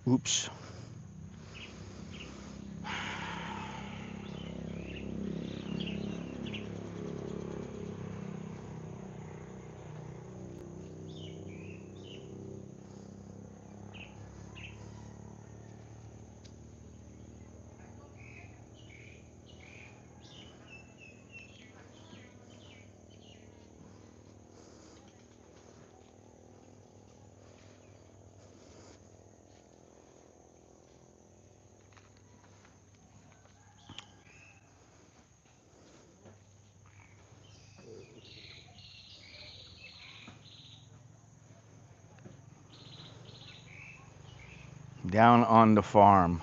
Oops. Down on the farm.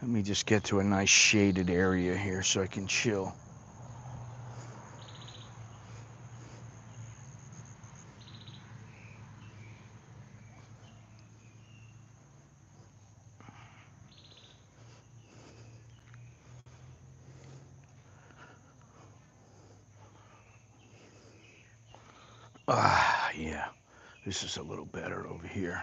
Let me just get to a nice shaded area here so I can chill. Yeah, this is a little better over here.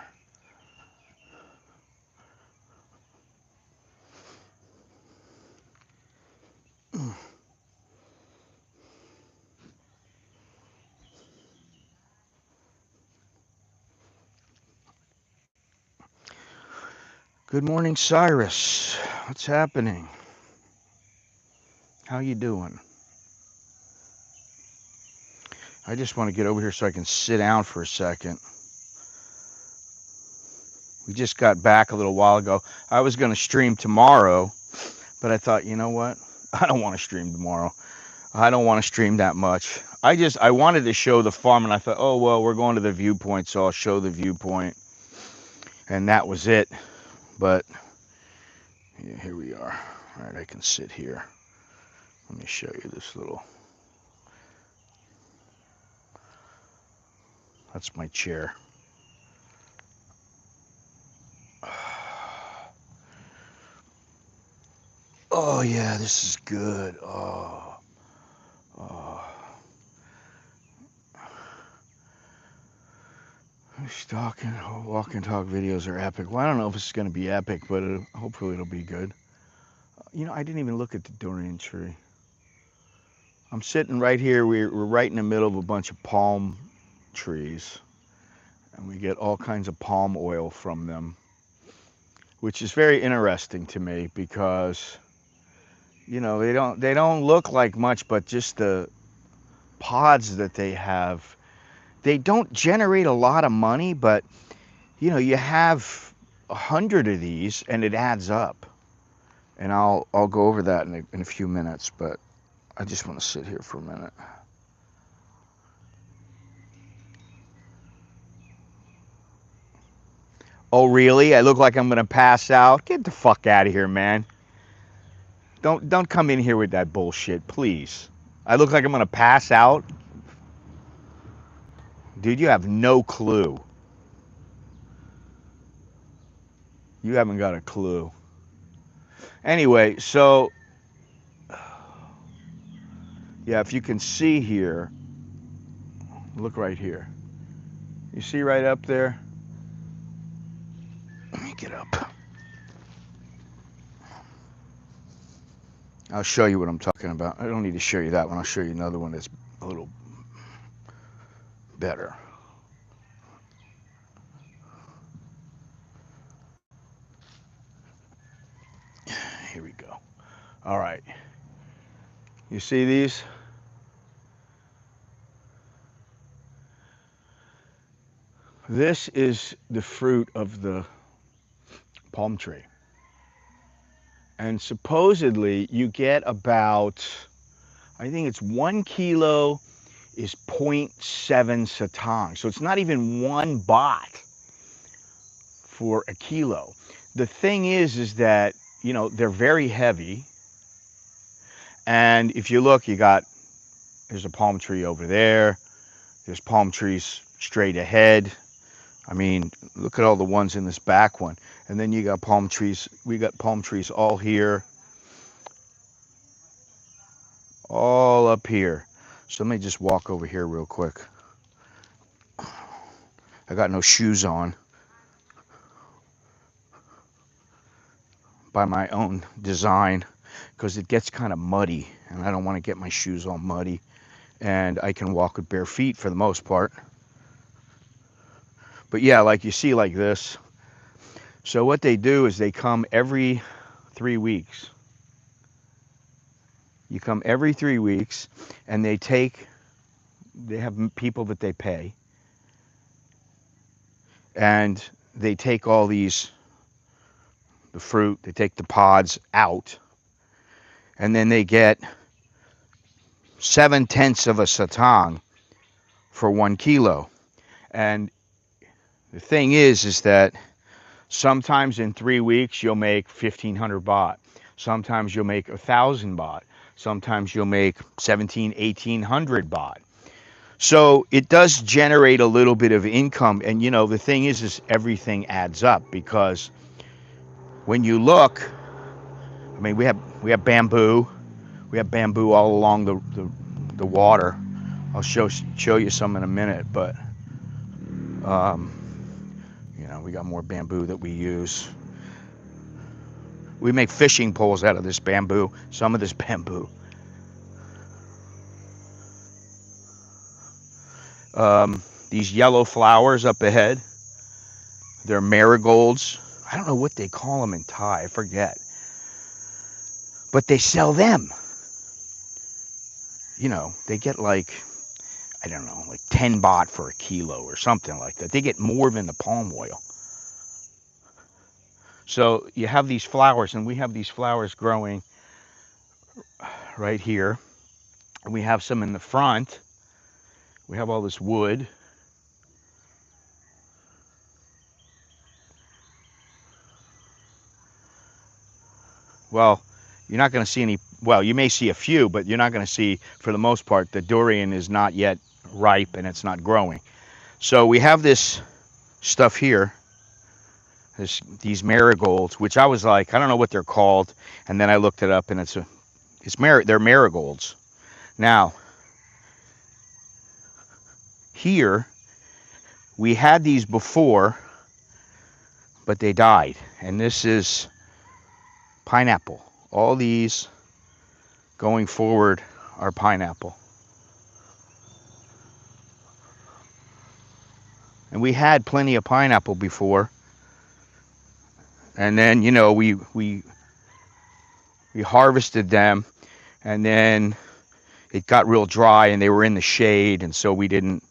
Good morning, Cyrus. What's happening? How you doing? I just want to get over here so I can sit down for a second. We just got back a little while ago. I was going to stream tomorrow, but I thought, you know what? I don't want to stream tomorrow. I don't want to stream that much. I wanted to show the farm, and I thought, oh, well, we're going to the viewpoint, so I'll show the viewpoint. And that was it. But yeah, here we are. All right, I can sit here. Let me show you this little. That's my chair. Oh, yeah, this is good. Oh. Walk and talk videos are epic. Well, I don't know if it's going to be epic, but hopefully it'll be good. You know, I didn't even look at the durian tree. I'm sitting right here. We're right in the middle of a bunch of palm trees, and we get all kinds of palm oil from them, which is very interesting to me because, you know, they don't look like much, but just the pods that they have, they don't generate a lot of money, but you know, you have 100 of these and it adds up. And I'll go over that in a few minutes, but I just want to sit here for a minute. Oh, really? I look like I'm going to pass out? Get the fuck out of here, man. Don't come in here with that bullshit, please. I look like I'm going to pass out? Dude, you have no clue. You haven't got a clue. Anyway, so yeah, if you can see here, look right here. You see right up there? Let me get up. I'll show you what I'm talking about. I don't need to show you that one. I'll show you another one that's a little better. Here we go. All right. You see these? This is the fruit of the palm tree. And supposedly you get about, I think it's 1 kilo is 0.7 satang. So it's not even 1 baht for a kilo. The thing is that, you know, they're very heavy. And if you look, there's a palm tree over there. There's palm trees straight ahead. I mean, look at all the ones in this back one. And then you got palm trees. We got palm trees all here, all up here. So let me just walk over here real quick. I got no shoes on by my own design because it gets kind of muddy and I don't want to get my shoes all muddy. And I can walk with bare feet for the most part. But yeah, like you see like this. So what they do is they come every 3 weeks. You come every 3 weeks and they have people that they pay. And they take all the fruit, they take the pods out. And then they get 7/10 of a satang for 1 kilo. And the thing is that sometimes in 3 weeks you'll make 1,500 baht. Sometimes you'll make 1,000 baht. Sometimes you'll make 1,800 baht. So it does generate a little bit of income. And you know, the thing is everything adds up, because when you look, I mean, we have bamboo. We have bamboo all along the water. I'll show you some in a minute, but you know, we got more bamboo that we use. We make fishing poles out of this bamboo, some of this bamboo. These yellow flowers up ahead, they're marigolds. I don't know what they call them in Thai, I forget. But they sell them. You know, they get like, I don't know, like 10 baht for a kilo or something like that. They get more than the palm oil. So you have these flowers, and we have these flowers growing right here. And we have some in the front. We have all this wood. Well, you're not going to see any, well, you may see a few, but you're not going to see, for the most part, the durian is not yet ripe and it's not growing. So we have this stuff here, these marigolds, which I was like, I don't know what they're called, and then I looked it up, and they're marigolds. Now, here, we had these before, but they died, and this is pineapple. All these going forward are pineapple. And we had plenty of pineapple before. And then, you know, we harvested them, and then it got real dry and they were in the shade, and so we didn't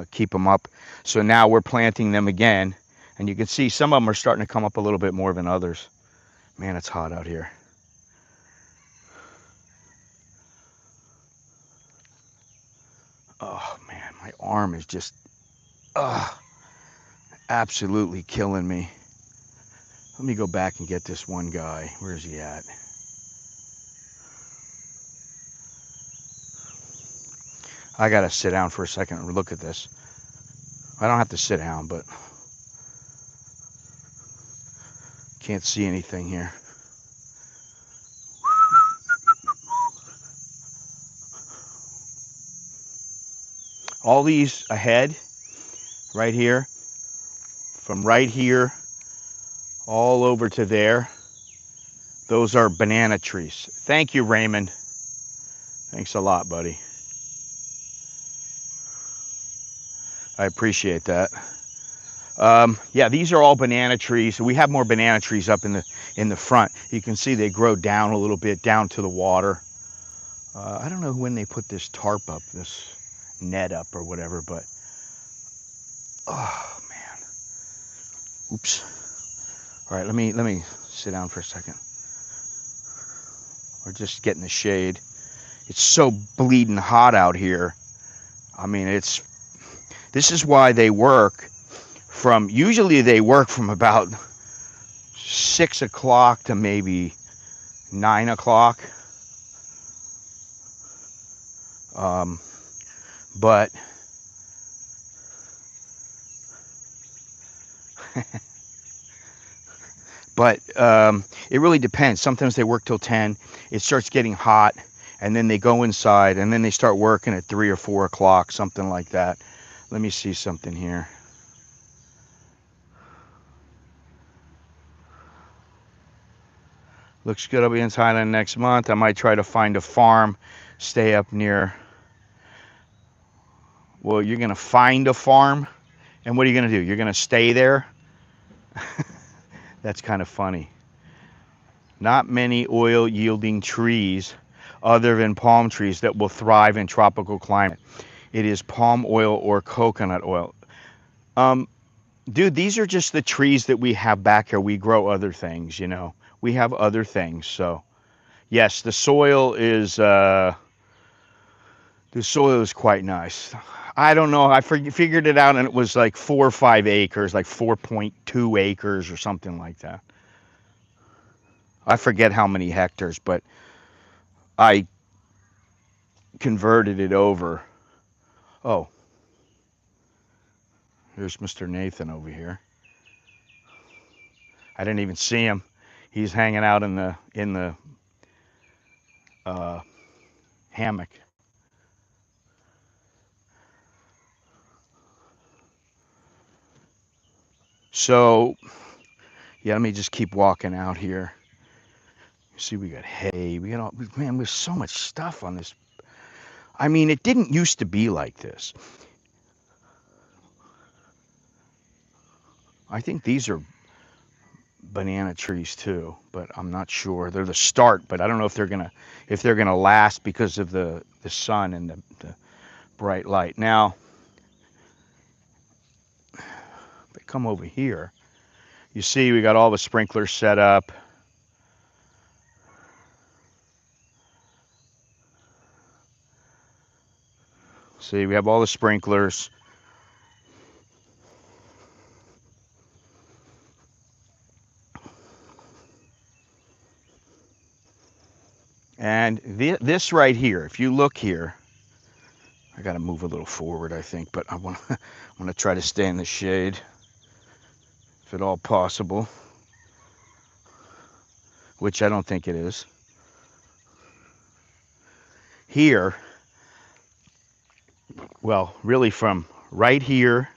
keep them up. So now we're planting them again, and you can see some of them are starting to come up a little bit more than others. Man, it's hot out here. Oh man, my arm is just absolutely killing me. Let me go back and get this one guy. Where's he at? I gotta sit down for a second and look at this. I don't have to sit down, but can't see anything here. All these ahead, right here, from right here all over to there, those are banana trees. Thank you, Raymond. Thanks a lot, buddy. I appreciate that. Yeah, these are all banana trees. We have more banana trees up in the front. You can see they grow down a little bit, down to the water. I don't know when they put this tarp up, this net up or whatever, but oh man. Oops. All right, let me sit down for a second. Or just get in the shade. It's so bleeding hot out here. I mean, this is why they work usually they work from about 6 o'clock to maybe 9 o'clock. But but it really depends. Sometimes they work till 10. It starts getting hot, and then they go inside, and then they start working at 3 or 4 o'clock, something like that. Let me see something here. Looks good. I'll be in Thailand next month. I might try to find a farm, stay up near. Well, you're going to find a farm, and what are you going to do? You're going to stay there? That's kind of funny. Not many oil-yielding trees other than palm trees that will thrive in tropical climate. It is palm oil or coconut oil. Dude, these are just the trees that we have back here. We grow other things, you know. We have other things, so yes, the soil is quite nice. I don't know. I figured it out, and it was like 4 or 5 acres, like 4.2 acres or something like that. I forget how many hectares, but I converted it over. Oh, here's Mr. Nathan over here. I didn't even see him. He's hanging out in the hammock. So, yeah, let me just keep walking out here. See, we got hay. We got all, man, there's so much stuff on this. I mean, it didn't used to be like this. I think these are banana trees too, but I'm not sure. They're the start, but I don't know if they're gonna last because of the sun and the bright light. Now, if I come over here, you see we got all the sprinklers set up. See, we have all the sprinklers. And this right here, if you look here, I got to move a little forward, I think, but I want to try to stay in the shade, if at all possible, which I don't think it is. Here, well, really from right here,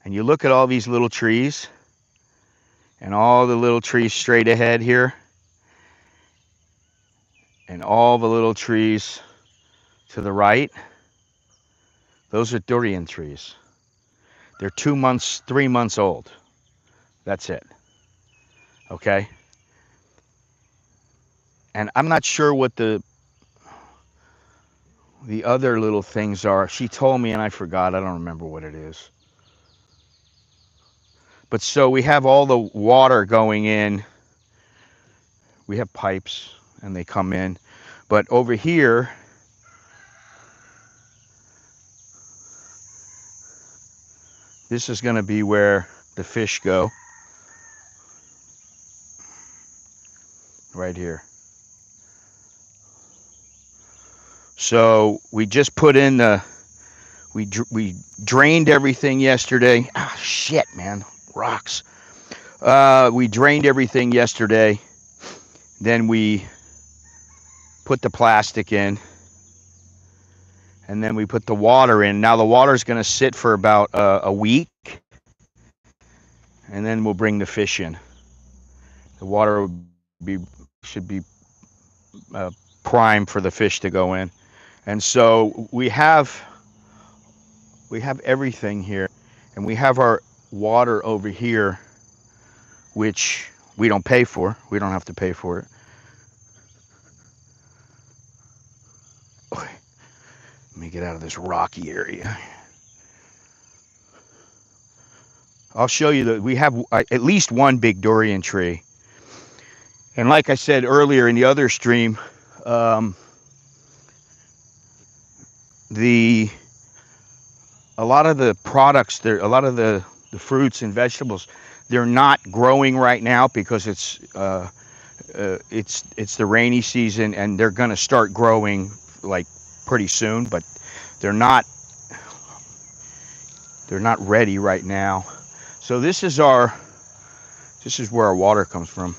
and you look at all these little trees, and all the little trees straight ahead here, and all the little trees to the right, those are durian trees. They're 2 months, 3 months old. That's it. Okay? And I'm not sure what the other little things are. She told me and I forgot. I don't remember what it is. But so we have all the water going in. We have pipes and they come in. But over here, this is going to be where the fish go. Right here. So we just put in the, we drained everything yesterday. Ah, shit, man, rocks. We drained everything yesterday. Then we put the plastic in. And then we put the water in. Now the water's going to sit for about a week. And then we'll bring the fish in. The water should be prime for the fish to go in. And so we have everything here, and we have our water over here, which we don't pay for. We don't have to pay for it. Okay. Let me get out of this rocky area. I'll show you that we have at least one big durian tree. And like I said earlier in the other stream, a lot of the products there, a lot of the fruits and vegetables, they're not growing right now because it's the rainy season, and they're going to start growing like pretty soon, but they're not ready right now. So this is where our water comes from.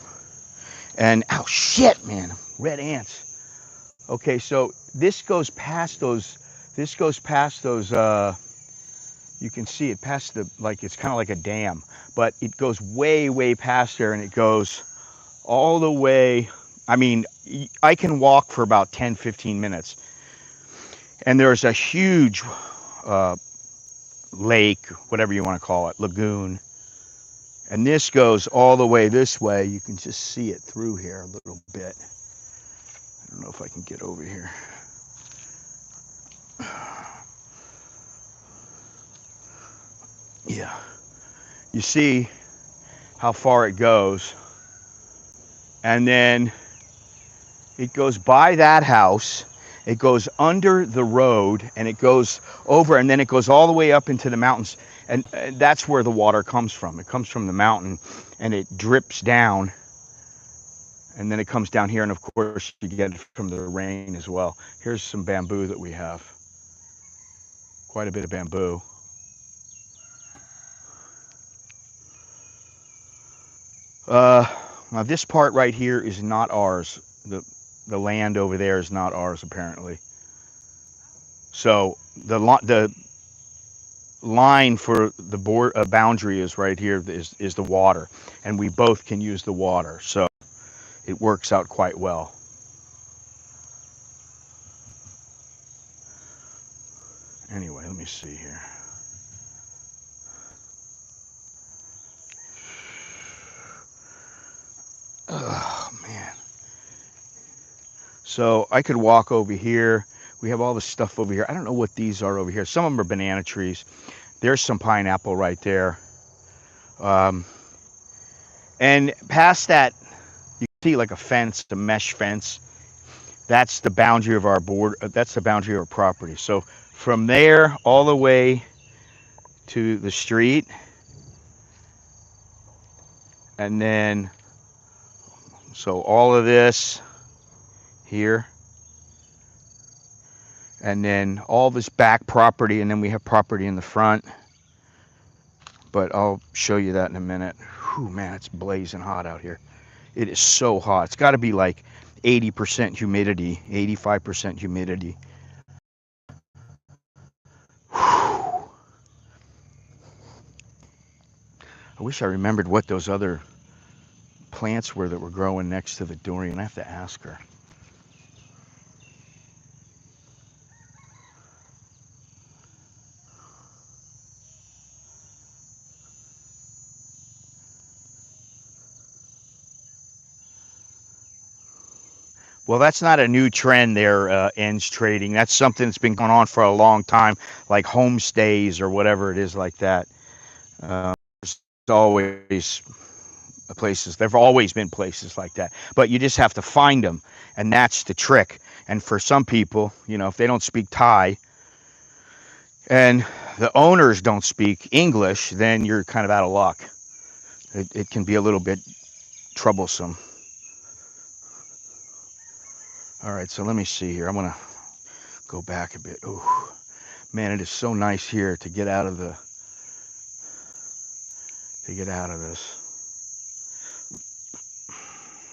And oh shit, man, red ants. Okay, so this goes past those, you can see it past the, like it's kind of like a dam, but it goes way, way past there, and it goes all the way. I mean, I can walk for about 10, 15 minutes. And there's a huge lake, whatever you want to call it, lagoon. And this goes all the way this way. You can just see it through here a little bit. I don't know if I can get over here. Yeah. You see how far it goes. And then it goes by that house. It goes under the road, and it goes over, and then it goes all the way up into the mountains. And that's where the water comes from. It comes from the mountain, and it drips down, and then it comes down here, and of course you get it from the rain as well. Here's some bamboo that we have. Quite a bit of bamboo. Now this part right here is not ours. The land over there is not ours, apparently. So the line for the boundary is right here, is the water, and we both can use the water, so it works out quite well. Anyway, let me see here. Oh man. So I could walk over here. We have all this stuff over here. I don't know what these are over here. Some of them are banana trees. There's some pineapple right there. And past that, you can see like a fence, a mesh fence. That's the boundary of our that's the boundary of our property. So from there all the way to the street, and then, so all of this here, and then all this back property, and then we have property in the front. But I'll show you that in a minute. Whew, man, it's blazing hot out here. It is so hot. It's got to be like 80% humidity, 85% humidity. Whew. I wish I remembered what those other plants were that were growing next to the Durian. I have to ask her. Well, that's not a new trend there, ends trading. That's something that's been going on for a long time, like homestays or whatever it is like that. There's always places, there've always been places like that, but you just have to find them, and that's the trick. And for some people, you know, if they don't speak Thai and the owners don't speak English, then you're kind of out of luck. It can be a little bit troublesome. All right, so let me see here. I'm gonna go back a bit. Oh man, it is so nice here to get out of this.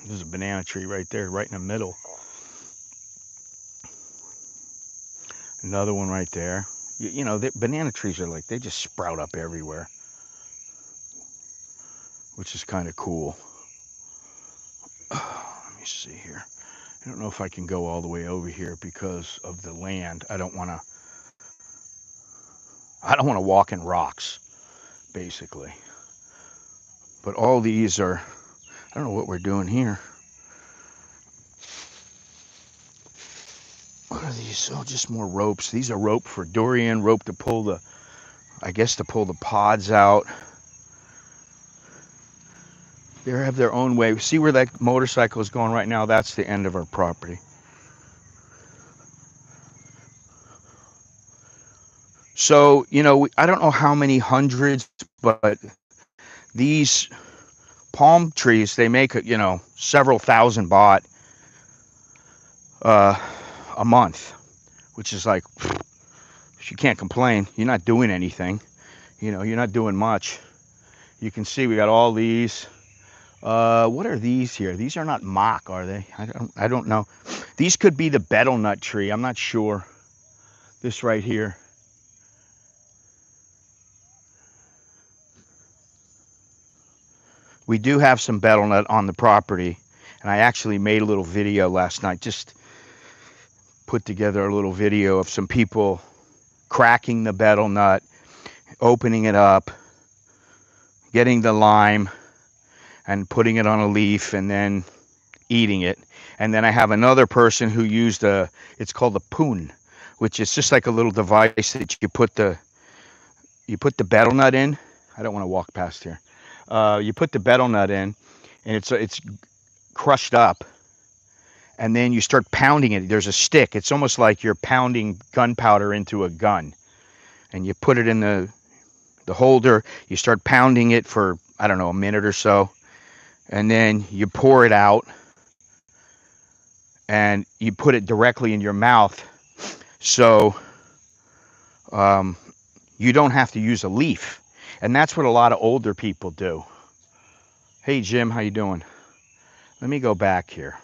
There's a banana tree right there, right in the middle. Another one right there. You know, the banana trees are like, they just sprout up everywhere, which is kind of cool. Let me see here. I don't know if I can go all the way over here because of the land. I don't want to walk in rocks, basically. But all these are, I don't know what we're doing here. What are these? Oh, just more ropes. These are rope for Durian, rope to pull the, I guess to pull the pods out. They have their own way. See where that motorcycle is going right now? That's the end of our property. So, you know, I don't know how many hundreds, but these palm trees, they make, you know, several thousand baht a month, which is like, you can't complain. You're not doing anything. You know, you're not doing much. You can see we got all these What are these here? These are not mock, are they? I don't know. These could be the betel nut tree. I'm not sure. This right here. We do have some betel nut on the property, and I actually made a little video last night. Just put together a little video of some people cracking the betel nut, opening it up, getting the lime, and putting it on a leaf, and then eating it. And then I have another person who used it's called a poon, which is just like a little device that you put the betel nut in. I don't want to walk past here. You put the betel nut in, and it's crushed up, and then you start pounding it. There's a stick. It's almost like you're pounding gunpowder into a gun, and you put it in the holder. You start pounding it for, I don't know, a minute or so, and then you pour it out, and you put it directly in your mouth, so you don't have to use a leaf. And that's what a lot of older people do. Hey Jim, how you doing? Let me go back here.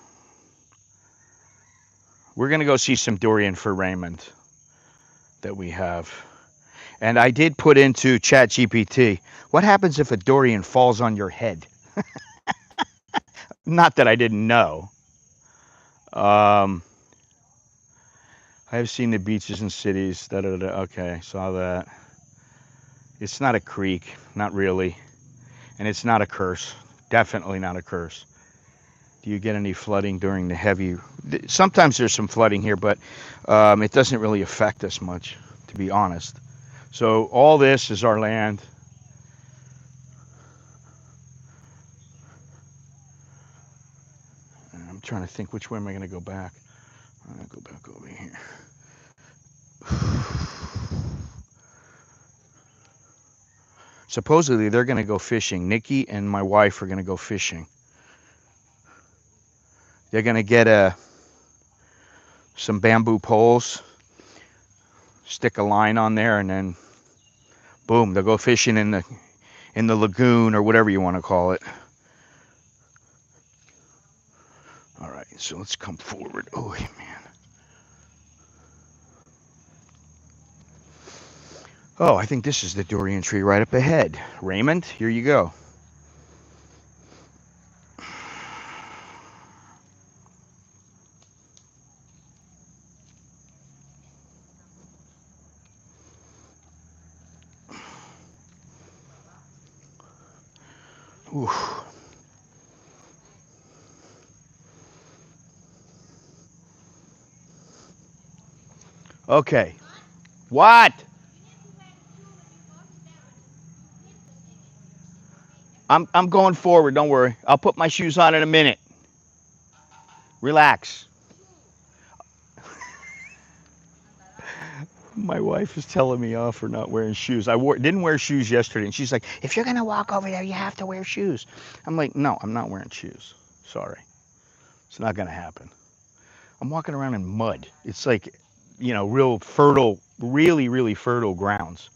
We're gonna go see some durian for Raymond that we have. And I did put into ChatGPT, what happens if a durian falls on your head? Not that I didn't know. I have seen the beaches and cities. Okay, saw that. It's not a creek, not really. And it's not a curse. Definitely not a curse. Do you get any flooding during the heavy? Sometimes there's some flooding here, but it doesn't really affect us much, to be honest. So all this is our land. And I'm trying to think, which way am I going to go back? I'm going to go back over here. Supposedly they're going to go fishing. Nikki and my wife are going to go fishing. They're going to get some bamboo poles, stick a line on there, and then boom, they'll go fishing in the lagoon or whatever you want to call it. All right, so let's come forward. Oh man. Oh, I think this is the durian tree right up ahead. Raymond, here you go. Ooh. Okay. What? I'm going forward, don't worry. I'll put my shoes on in a minute. Relax. My wife is telling me off for not wearing shoes. Didn't wear shoes yesterday, and she's like, if you're gonna walk over there, you have to wear shoes. I'm like, no, I'm not wearing shoes. Sorry. It's not gonna happen. I'm walking around in mud. It's like, real fertile, really, really fertile grounds.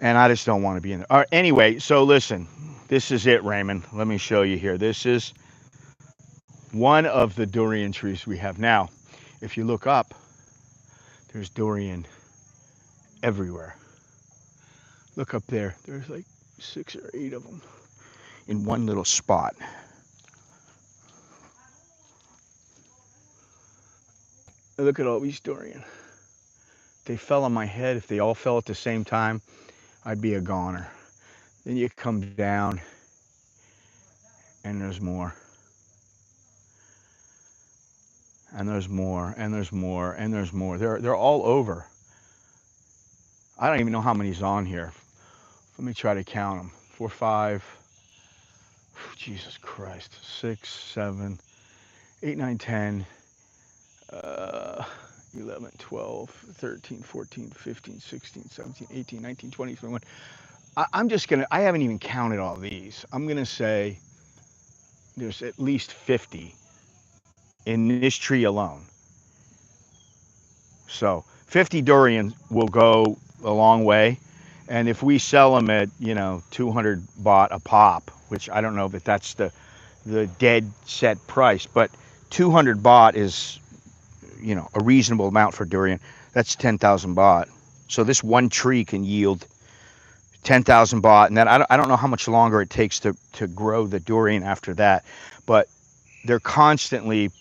And I just don't want to be in there. All right, anyway, so listen, this is it, Raymond. Let me show you here. This is one of the durian trees we have. Now, if you look up, there's durian everywhere. Look up there. There's like 6 or 8 of them in one little spot. Look at all these durian. They fell on my head. If they all fell at the same time, I'd be a goner. Then you come down, and there's more. And there's more, and there's more, and there's more. They're all over. I don't even know how many's on here. Let me try to count them. 4, 5. Jesus Christ. 6, 7, 8, 9, 10. 11, 12, 13, 14, 15, 16, 17, 18, 19, 20, 21. I haven't even counted all these. I'm going to say there's at least 50 in this tree alone. So 50 durian will go a long way. And if we sell them at, 200 baht a pop, which I don't know if that's the dead set price, but 200 baht is, you know, a reasonable amount for durian. That's 10,000 baht. So this one tree can yield 10,000 baht, and then I don't know how much longer it takes to grow the durian after that, but they're constantly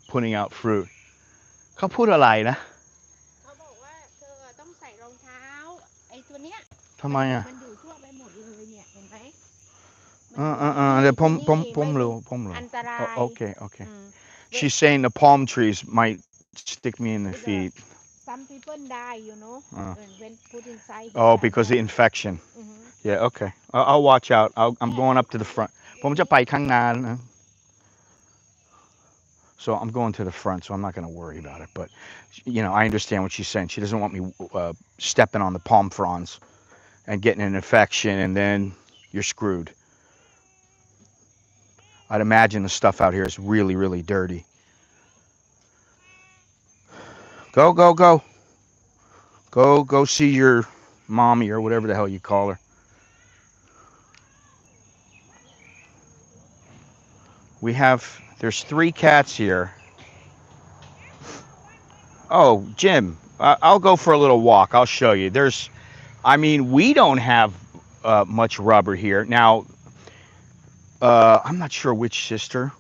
putting out fruit. เขาพูดอะไรนะเขาบอกว่าเธอต้องใส่รองเท้าไอ้ตัวเนี้ยทำไมอ่ะมันอยู่ทั่วไปหมดเลยเนี่ยเห็นไหมเดี๋ยวผมรู้อันตราย okay. She's saying the palm trees might stick me in the feet. Some people die, you know, when put inside. Oh, because of the infection. Yeah, okay. I'll watch out. I'm going up to the front. ผมจะไปข้างหน้านะ So I'm going to the front, so I'm not going to worry about it. But, you know, I understand what she's saying. She doesn't want me stepping on the palm fronds and getting an infection, and then you're screwed. I'd imagine the stuff out here is really, really dirty. Go. Go see your mommy or whatever the hell you call her. There's 3 cats here. Oh, Jim, I'll go for a little walk. I'll show you. We don't have much rubber here. Now, I'm not sure which sister,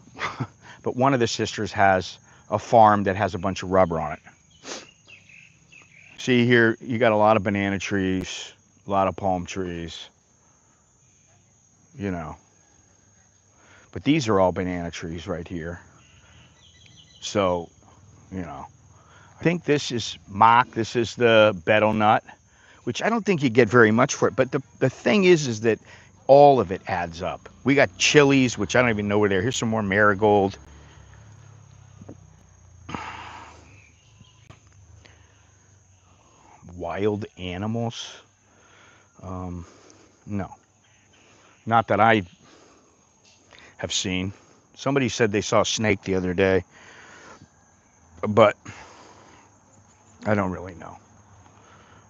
but one of the sisters has a farm that has a bunch of rubber on it. See here, you got a lot of banana trees, a lot of palm trees, you know. But these are all banana trees right here. So, you know, I think this is mock. This is the betel nut, which I don't think you get very much for it. But the thing is that all of it adds up. We got chilies, which I don't even know where they're. Here's some more marigold. Wild animals? No. Not that I have seen. Somebody said they saw a snake the other day, but I don't really know.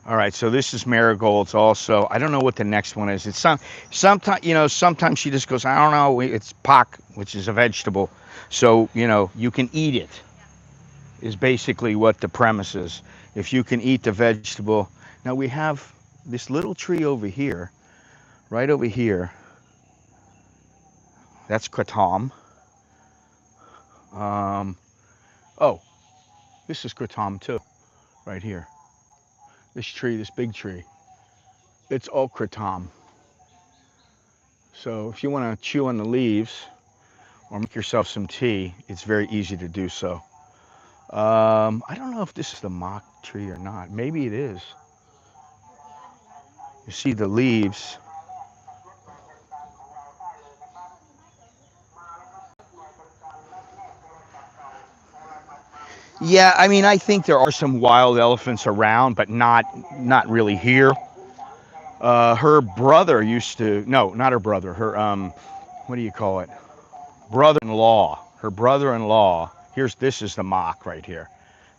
All right, so this is marigolds also. I don't know what the next one is. It's sometimes, you know, sometimes she just goes, I don't know, it's pak, which is a vegetable. So, you know, you can eat it, is basically what the premise is. If you can eat the vegetable. Now we have this little tree over here, right over here. That's kratom. Oh, this is kratom too, right here. This tree, this big tree, it's all kratom. So if you want to chew on the leaves or make yourself some tea, it's very easy to do so. I don't know if this is the mock tree or not. Maybe it is. You see the leaves. Yeah, I mean, I think there are some wild elephants around, but not really here. Her brother used to, no, not her brother, her, what do you call it? Brother-in-law. Her brother-in-law, this is the mock right here.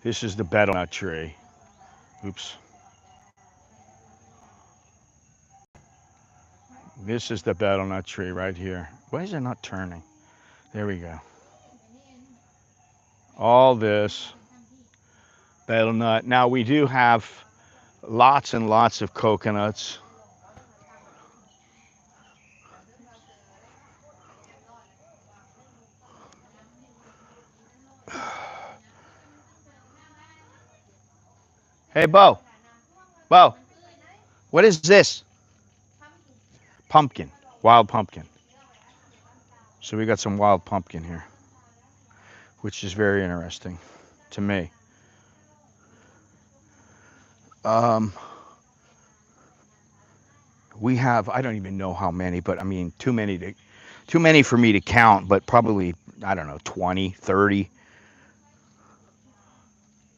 This is the betel nut tree. Oops. This is the betel nut tree right here. Why is it not turning? There we go. All this betel nut. Now we do have lots and lots of coconuts. Hey, Bo, what is this? Pumpkin, wild pumpkin. So we got some wild pumpkin here, which is very interesting to me. We have, I don't even know how many, but I mean, too many for me to count, but probably, I don't know, 20, 30.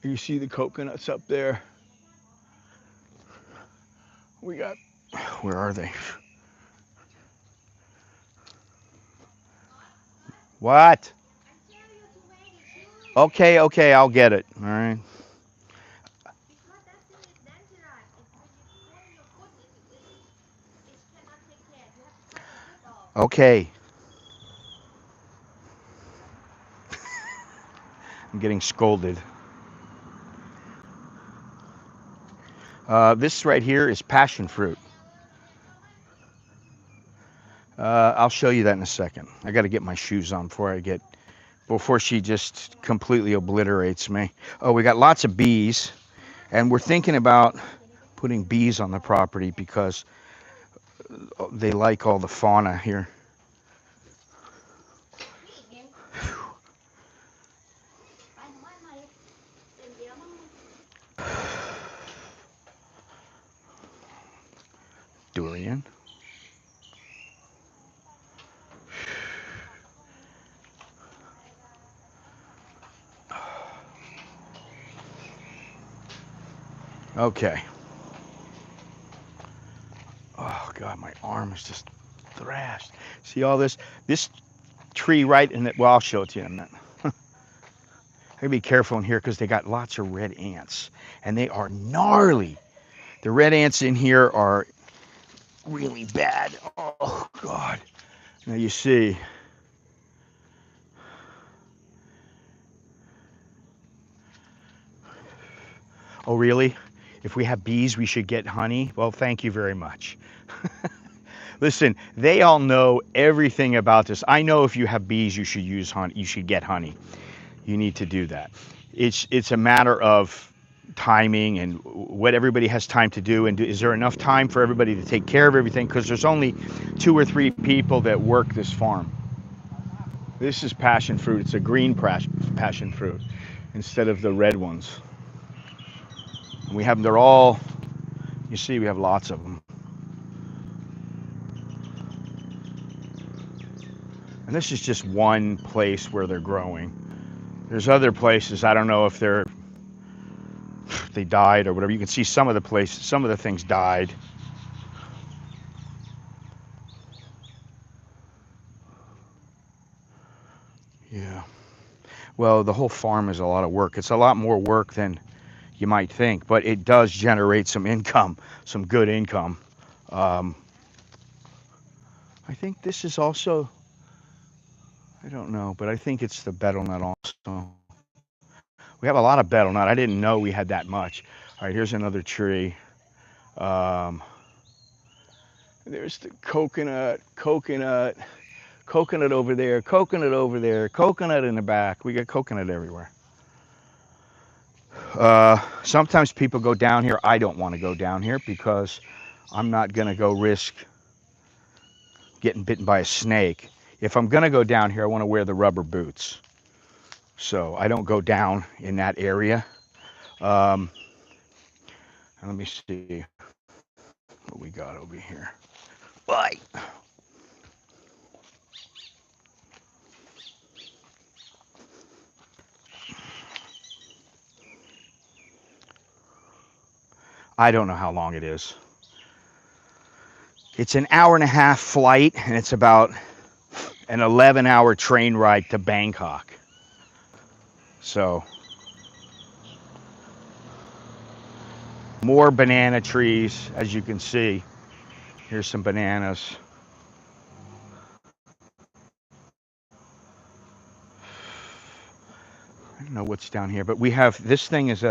You see the coconuts up there? We got, where are they? What? Okay, I'll get it. All right. Okay. I'm getting scolded. This right here is passion fruit. I'll show you that in a second. I got to get my shoes on before she just completely obliterates me. Oh, we got lots of bees, and we're thinking about putting bees on the property because they like all the fauna here. Durian. Okay. Oh God, my arm is just thrashed. See all this? This tree right in it. Well, I'll show it to you in a minute. I gotta be careful in here because they got lots of red ants, and they are gnarly. The red ants in here are really bad. Oh God. Now you see. Oh really? If we have bees, we should get honey? Well, thank you very much. Listen, they all know everything about this. I know if you have bees, you should use honey. You should get honey. You need to do that. It's a matter of timing and what everybody has time to do, and is there enough time for everybody to take care of everything, because there's only 2 or 3 people that work this farm. This is passion fruit. It's a green passion fruit instead of the red ones. And we have them, they're all, you see, we have lots of them. And this is just one place where they're growing. There's other places, I don't know if they died or whatever. You can see some of the places, some of the things died. Yeah. Well, the whole farm is a lot of work. It's a lot more work than you might think, but it does generate some income, some good income. I think this is also, I don't know, but I think it's the betel nut also. We have a lot of betel nut. I didn't know we had that much. All right, here's another tree. There's the coconut over there, coconut in the back. We got coconut everywhere. Sometimes people go down here. I don't want to go down here because I'm not going to go risk getting bitten by a snake. If I'm going to go down here, I want to wear the rubber boots. So I don't go down in that area. Let me see what we got over here. Bye. I don't know how long it is. It's an hour-and-a-half flight, and it's about an 11-hour train ride to Bangkok. So, more banana trees, as you can see. Here's some bananas. I don't know what's down here, but we have, this thing is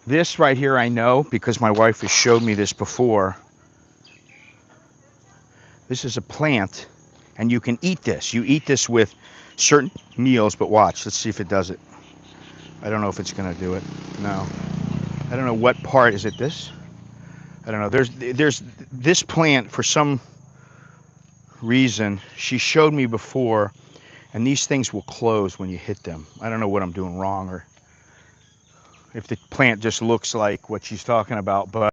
this right here I know because my wife has showed me this before. This is a plant, and you can eat this. You eat this with certain meals, but watch, let's see if it does it. I don't know if it's gonna do it. No. I don't know what part, is it this? I don't know. There's this plant, for some reason, she showed me before, and these things will close when you hit them. I don't know what I'm doing wrong, or if the plant just looks like what she's talking about, but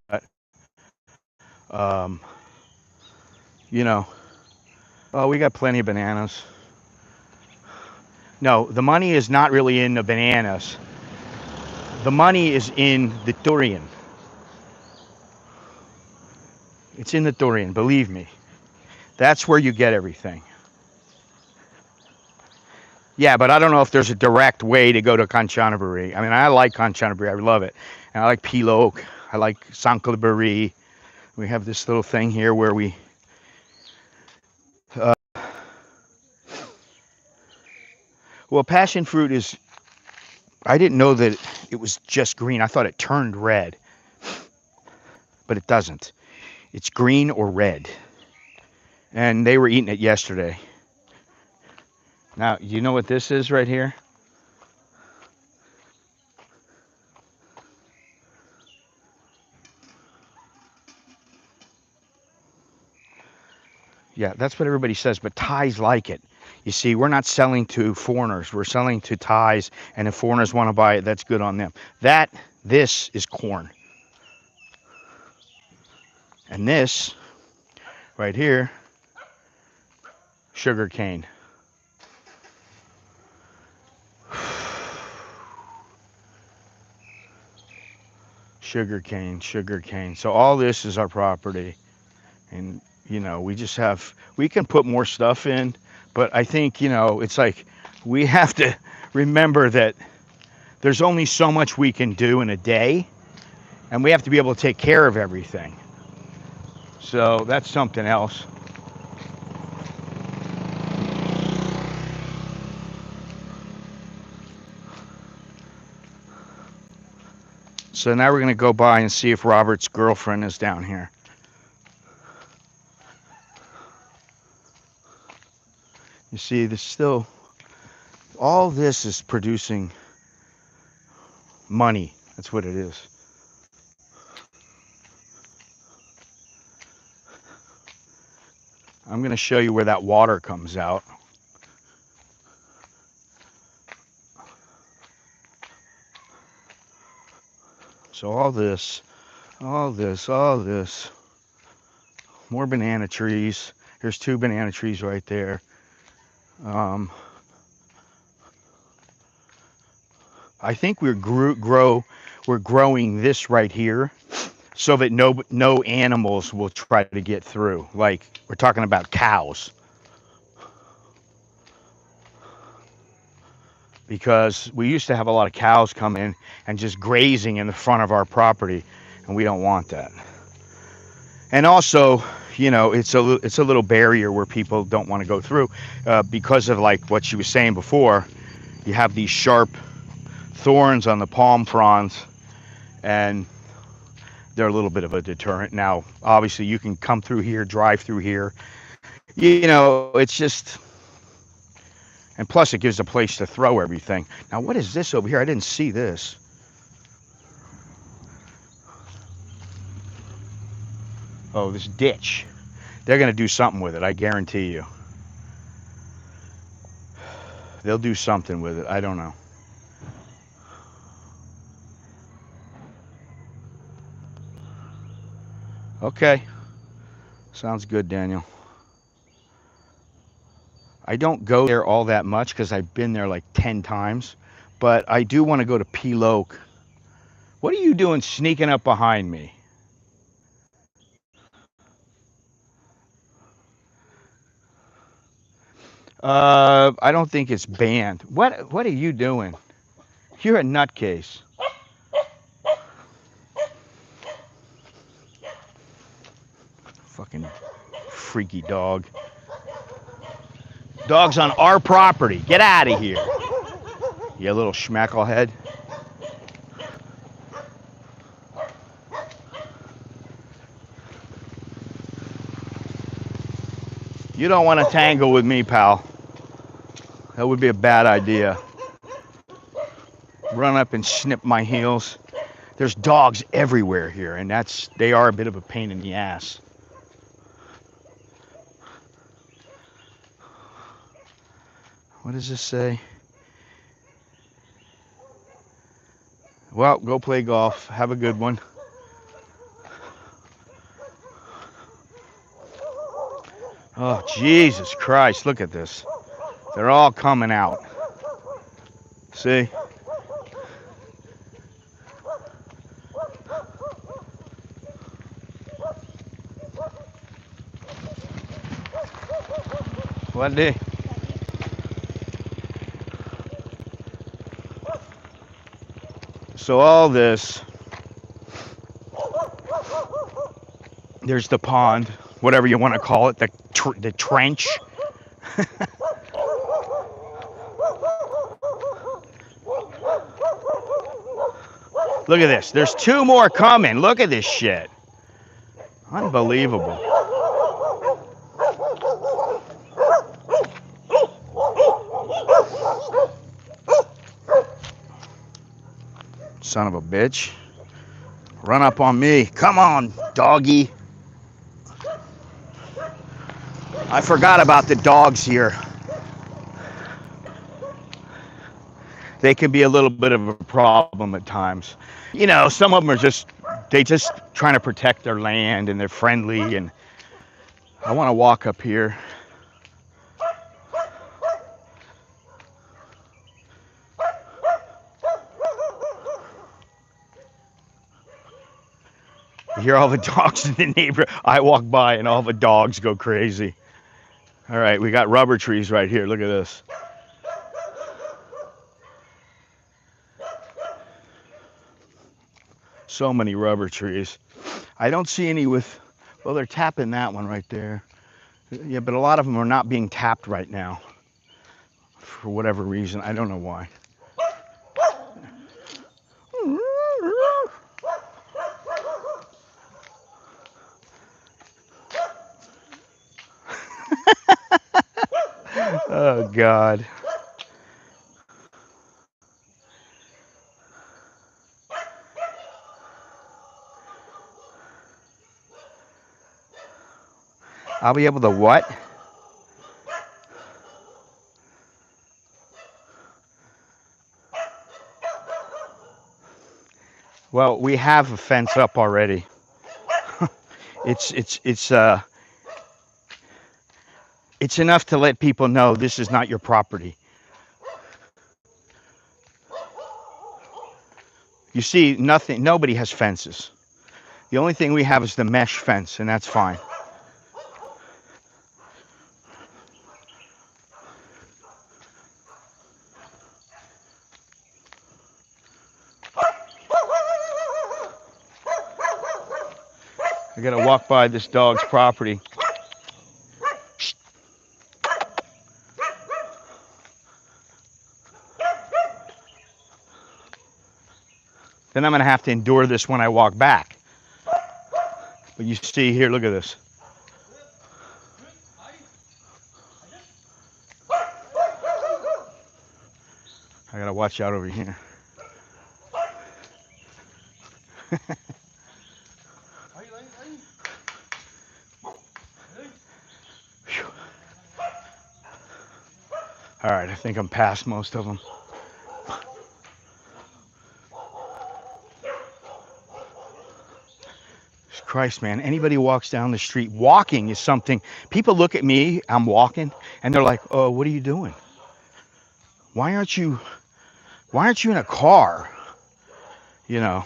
you know, oh, we got plenty of bananas. No, the money is not really in the bananas. The money is in the durian. It's in the durian, believe me. That's where you get everything. Yeah, but I don't know if there's a direct way to go to Kanchanaburi. I mean, I like Kanchanaburi. I love it. And I like Pilok. I like Sankalaburi. We have this little thing here where we Well, passion fruit is, I didn't know that it was just green. I thought it turned red, but it doesn't. It's green or red. And they were eating it yesterday. Now, you know what this is right here? Yeah, that's what everybody says, but Thais like it. You see, we're not selling to foreigners. We're selling to Thais, and if foreigners want to buy it, that's good on them. This is corn. And this, right here, sugar cane. Sugar cane, sugar cane. So all this is our property. And, you know, we can put more stuff in, but I think, you know, it's like we have to remember that there's only so much we can do in a day, and we have to be able to take care of everything. So that's something else. So now we're going to go by and see if Robert's girlfriend is down here. You see, there's still, all this is producing money. That's what it is. I'm going to show you where that water comes out. So all this, more banana trees. There's 2 banana trees right there. I think we're growing this right here so that no animals will try to get through. Like, we're talking about cows. Because we used to have a lot of cows come in and just grazing in the front of our property, and we don't want that. And also, you know, it's a little barrier where people don't want to go through because of, like what she was saying before. You have these sharp thorns on the palm fronds, and they're a little bit of a deterrent. Now, obviously, you can come through here, drive through here. You know, it's just, and plus it gives a place to throw everything. Now, what is this over here? I didn't see this. Oh, this ditch. They're going to do something with it, I guarantee you. They'll do something with it. I don't know. Okay. Sounds good, Daniel. I don't go there all that much because I've been there like 10 times, but I do want to go to Piloke. What are you doing sneaking up behind me? I don't think it's banned. What are you doing? You're a nutcase. Fucking freaky dog. Dog's on our property. Get out of here. You little schmacklehead. You don't want to tangle with me, pal. That would be a bad idea. Run up and snip my heels. There's dogs everywhere here, and they are a bit of a pain in the ass. What does this say? Well, go play golf. Have a good one. Oh, Jesus Christ, look at this. They're all coming out. See? What day? So all this, there's the pond, whatever you want to call it, the trench. Look at this. There's 2 more coming. Look at this shit. Unbelievable. Son of a bitch. Run up on me. Come on, doggy. I forgot about the dogs here. They can be a little bit of a problem at times. You know, some of them are just trying to protect their land, and they're friendly, and I want to walk up here. You hear all the dogs in the neighborhood. I walk by and all the dogs go crazy. All right, we got rubber trees right here. Look at this. So many rubber trees. I don't see any with, well, they're tapping that one right there. Yeah, but a lot of them are not being tapped right now. For whatever reason, I don't know why. Oh, God. I'll be able to what? Well, we have a fence up already. It's enough to let people know this is not your property. You see, nobody has fences. The only thing we have is the mesh fence, and that's fine. I gotta walk by this dog's property. Then I'm gonna have to endure this when I walk back. But you see here, look at this. I gotta watch out over here. All right, I think I'm past most of them. Christ, man, anybody walks down the street, walking is something. People look at me, I'm walking, and they're like, oh, what are you doing? Why aren't you in a car? You know,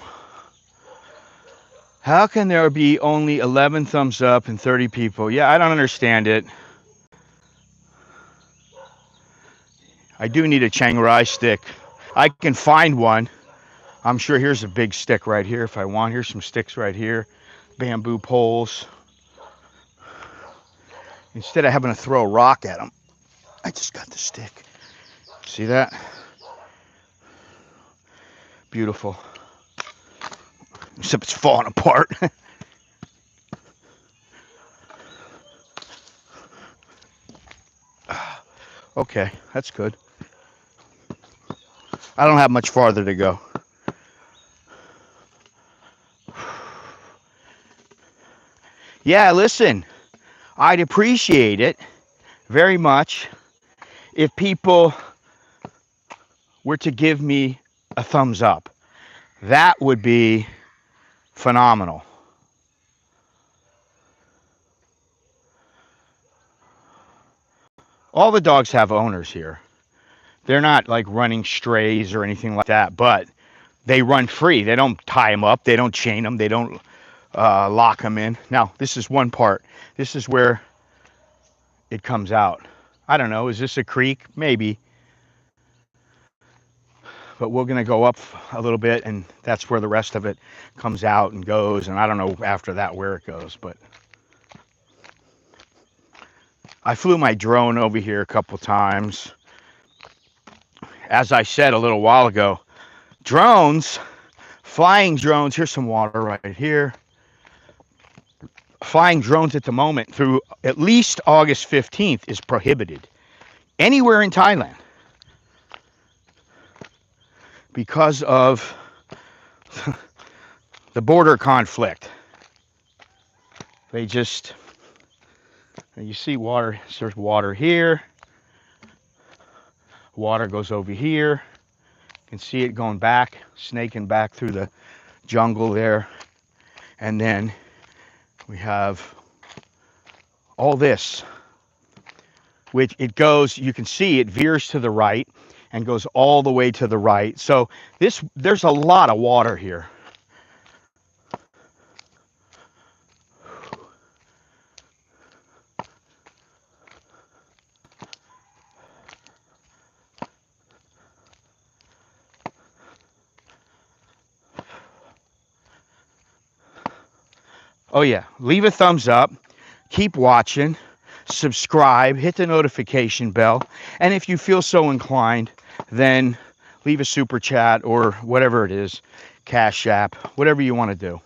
how can there be only 11 thumbs up and 30 people? Yeah, I don't understand it. I do need a Chiang Rai stick. I can find one. I'm sure here's a big stick right here if I want. Here's some sticks right here. Bamboo poles. Instead of having to throw a rock at them, I just got the stick. See that? Beautiful. Except it's falling apart. Okay, that's good. I don't have much farther to go. Yeah, listen, I'd appreciate it very much if people were to give me a thumbs up. That would be phenomenal. All the dogs have owners here. They're not like running strays or anything like that, but they run free. They don't tie them up. They don't chain them. They don't lock them in. Now, this is one part. This is where it comes out. I don't know. Is this a creek? Maybe. But we're going to go up a little bit, and that's where the rest of it comes out and goes. And I don't know after that where it goes, but I flew my drone over here a couple times. As I said a little while ago, drones Flying drones, here's some water right here. Flying drones at the moment through at least August 15th is prohibited anywhere in Thailand because of the border conflict. They just, you see water, there's water here. Water goes over here. You can see it going back, snaking back through the jungle there. And then we have all this, which it goes, you can see it veers to the right and goes all the way to the right. So there's a lot of water here. Oh yeah, leave a thumbs up, keep watching, subscribe, hit the notification bell, and if you feel so inclined, then leave a super chat or whatever it is, Cash App, whatever you want to do.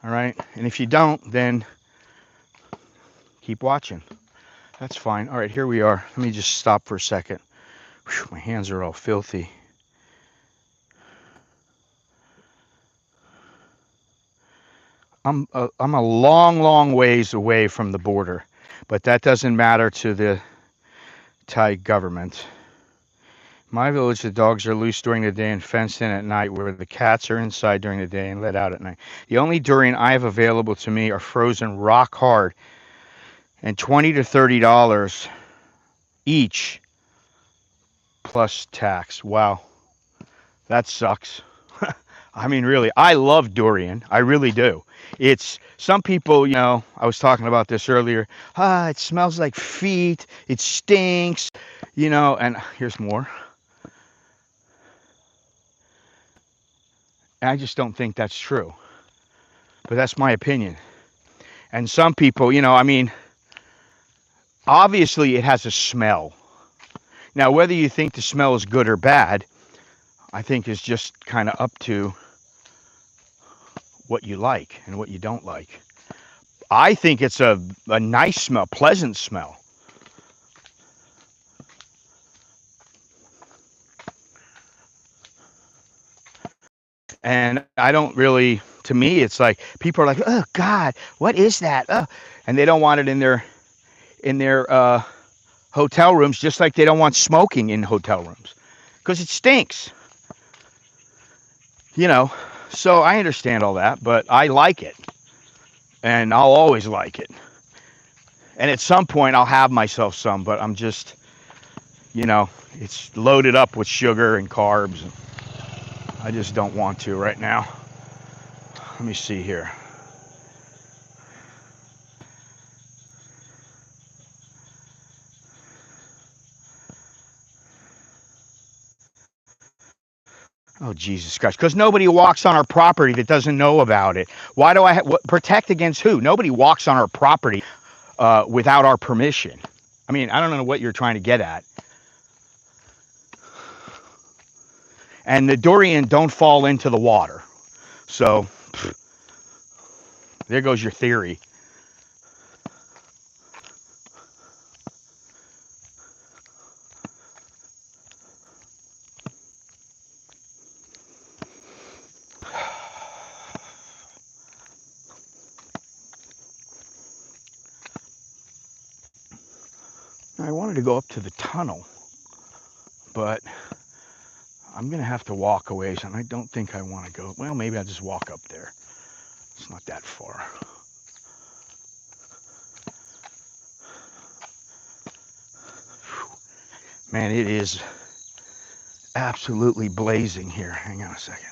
All right, and if you don't, then keep watching. That's fine. All right, here we are. Let me just stop for a second. Whew, my hands are all filthy. I'm a long ways away from the border, but that doesn't matter to the Thai government. My village, the dogs are loose during the day and fenced in at night, where the cats are inside during the day and let out at night. The only durian I have available to me are frozen rock hard, and $20 to $30 each plus tax. Wow, that sucks. I mean, really, I love durian. I really do. It's, some people, you know, I was talking about this earlier. It smells like feet. It stinks, you know, and here's more. And I just don't think that's true. But that's my opinion. And some people, you know, I mean, obviously it has a smell. Now, whether you think the smell is good or bad, I think is just kind of up to what you like and what you don't like. I think it's a nice smell, pleasant smell. And I don't really, to me, it's like people are like, oh God, what is that? Oh. And they don't want it in their hotel rooms, just like they don't want smoking in hotel rooms because it stinks. You know, so I understand all that, but I like it. And I'll always like it. And at some point I'll have myself some, but I'm just, you know, it's loaded up with sugar and carbs. I just don't want to right now. Let me see here. Oh, Jesus Christ. Because nobody walks on our property that doesn't know about it. Why do I protect against who? Nobody walks on our property without our permission. I mean, I don't know what you're trying to get at. And the durian don't fall into the water. So, there goes your theory. I wanted to go up to the tunnel, but I'm going to have to walk a ways, and I don't think I want to go. Well, maybe I'll just walk up there. It's not that far. Man, it is absolutely blazing here. Hang on a second.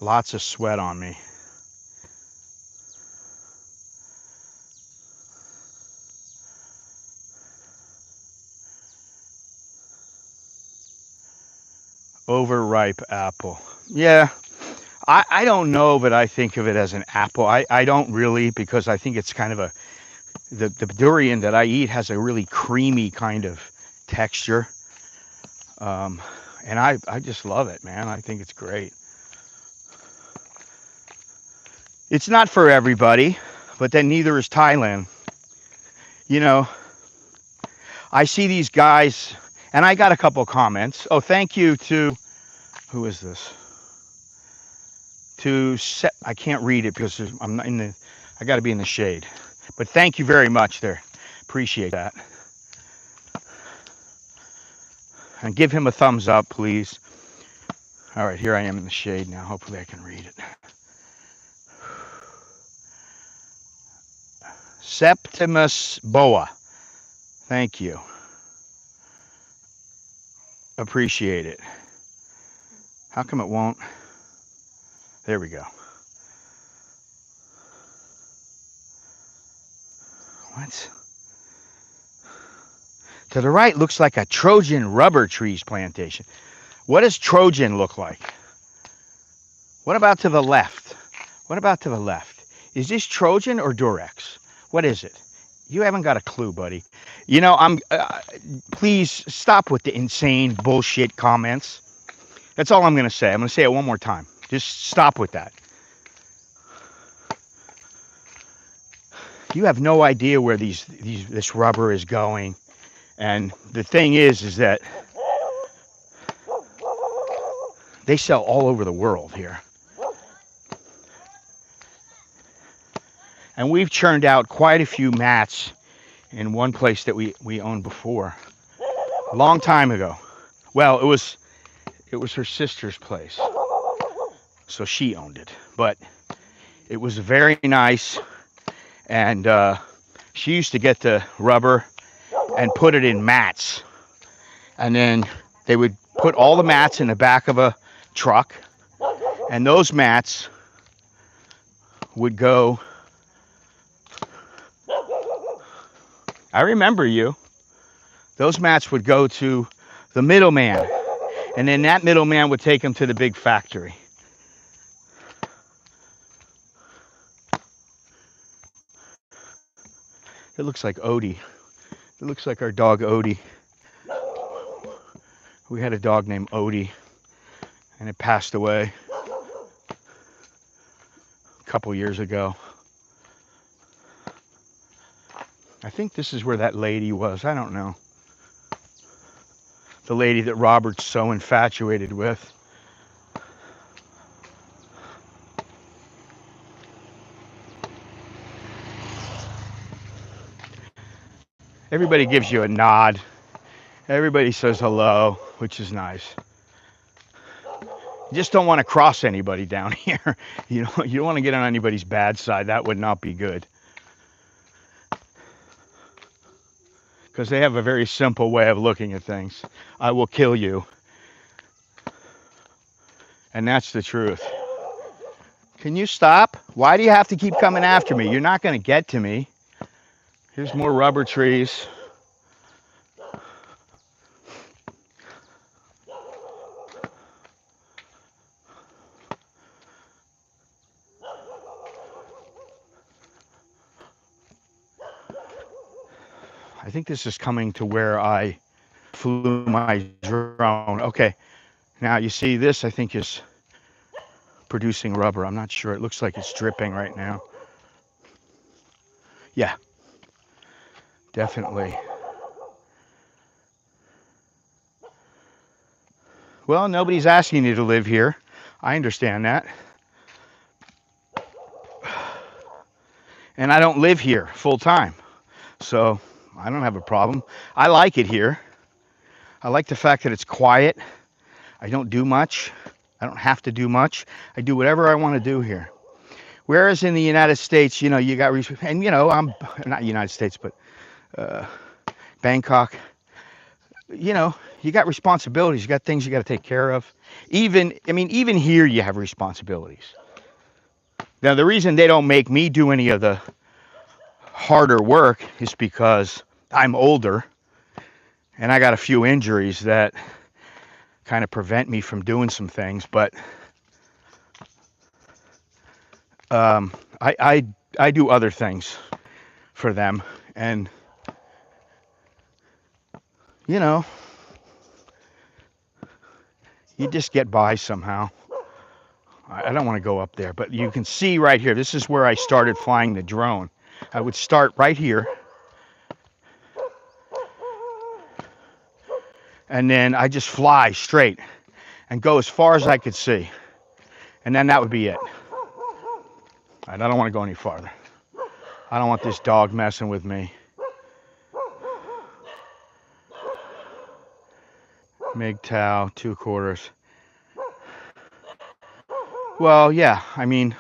Lots of sweat on me. Overripe apple. Yeah, I don't know, but I think of it as an apple. I don't really, because I think it's kind of a, the durian that I eat has a really creamy kind of texture. And I just love it, man. I think it's great. It's not for everybody, but then neither is Thailand. You know, I see these guys, and I got a couple of comments. Oh, thank you to, who is this? I can't read it because I'm not in the, I got to be in the shade. But thank you very much there. Appreciate that. And give him a thumbs up, please. All right, here I am in the shade now. Hopefully I can read it. Septimus Boa. Thank you. Appreciate it. How come it won't? There we go. What? To the right looks like a Trojan rubber trees plantation. What does Trojan look like? What about to the left? What about to the left? Is this Trojan or Durex? What is it? You haven't got a clue, buddy. You know, please stop with the insane bullshit comments. That's all I'm going to say. I'm going to say it one more time. Just stop with that. You have no idea where this rubber is going. And the thing is that they sell all over the world here. And we've churned out quite a few mats in one place that we owned before, a long time ago. Well, it was her sister's place, so she owned it. But it was very nice, and she used to get the rubber and put it in mats, and then they would put all the mats in the back of a truck, and those mats would go. I remember you. Those mats would go to the middleman, and then that middleman would take them to the big factory. It looks like Odie. It looks like our dog Odie. We had a dog named Odie, and it passed away a couple years ago. I think this is where that lady was. I don't know. The lady that Robert's so infatuated with. Everybody gives you a nod. Everybody says hello, which is nice. You just don't want to cross anybody down here. You don't want to get on anybody's bad side. That would not be good. Because they have a very simple way of looking at things. I will kill you. And that's the truth. Can you stop? Why do you have to keep coming after me? You're not going to get to me. Here's more rubber trees. I think this is coming to where I flew my drone. Okay, now you see this, I think, is producing rubber. I'm not sure. It looks like it's dripping right now. Yeah, definitely. Well, nobody's asking you to live here. I understand that. And I don't live here full time, so I don't have a problem. I like it here. I like the fact that it's quiet. I don't do much. I don't have to do much. I do whatever I want to do here. Whereas in the United States, you got, and I'm not United States, but Bangkok, you got responsibilities. You got things you got to take care of. Even here you have responsibilities. Now, the reason they don't make me do any of the harder work is because I'm older and I got a few injuries that kind of prevent me from doing some things. But I do other things for them, And, you know, you just get by somehow. I don't want to go up there, but you can see right here, this is where I started flying the drone. I would start right here, and then I just fly straight and go as far as I could see. And then that would be it. I don't want to go any farther. I don't want this dog messing with me. MGTOW, 2/4. Well, yeah, I mean,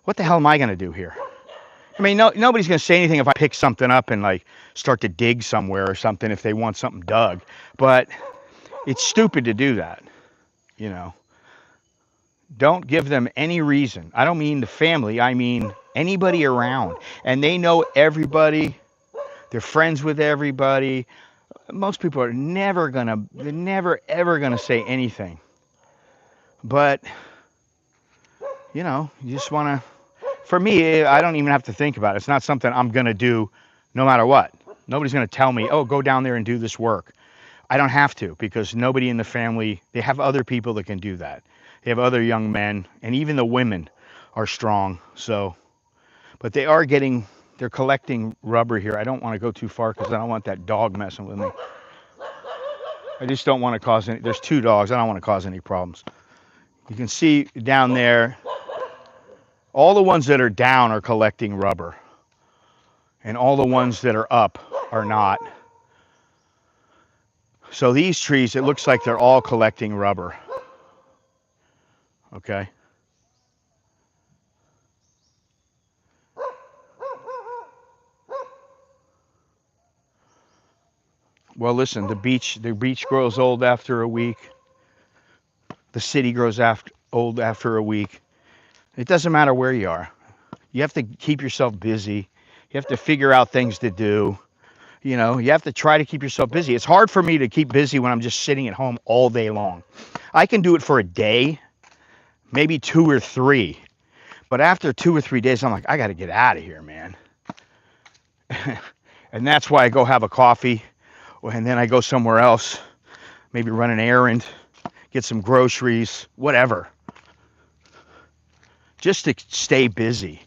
what the hell am I going to do here? I mean, nobody's going to say anything if I pick something up and like start to dig somewhere or something if they want something dug. But it's stupid to do that, you know. Don't give them any reason. I don't mean the family, I mean anybody around. And they know everybody. They're friends with everybody. Most people are they're never ever gonna say anything. But, you know, you just wanna, for me, I don't even have to think about it. It's not something I'm gonna do no matter what. Nobody's gonna tell me, oh, go down there and do this work. I don't have to, because nobody in the family, they have other people that can do that. They have other young men, and even the women are strong. So, but they're collecting rubber here. I don't want to go too far because I don't want that dog messing with me. I just don't want to cause any, there's 2 dogs. I don't want to cause any problems. You can see down there, all the ones that are down are collecting rubber. And all the ones that are up are not. So these trees, it looks like they're all collecting rubber. Okay. Well, listen, the beach grows old after a week. The city grows old after a week. It doesn't matter where you are. You have to keep yourself busy. You have to figure out things to do. You know, you have to try to keep yourself busy. It's hard for me to keep busy when I'm just sitting at home all day long. I can do it for a day, maybe 2 or 3. But after 2 or 3 days, I'm like, I got to get out of here, man. And that's why I go have a coffee, and then I go somewhere else, maybe run an errand, get some groceries, whatever. Just to stay busy.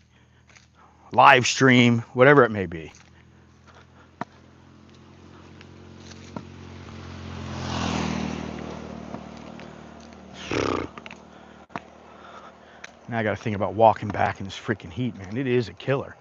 Live stream, whatever it may be. Now I got to think about walking back in this freaking heat, man. It is a killer.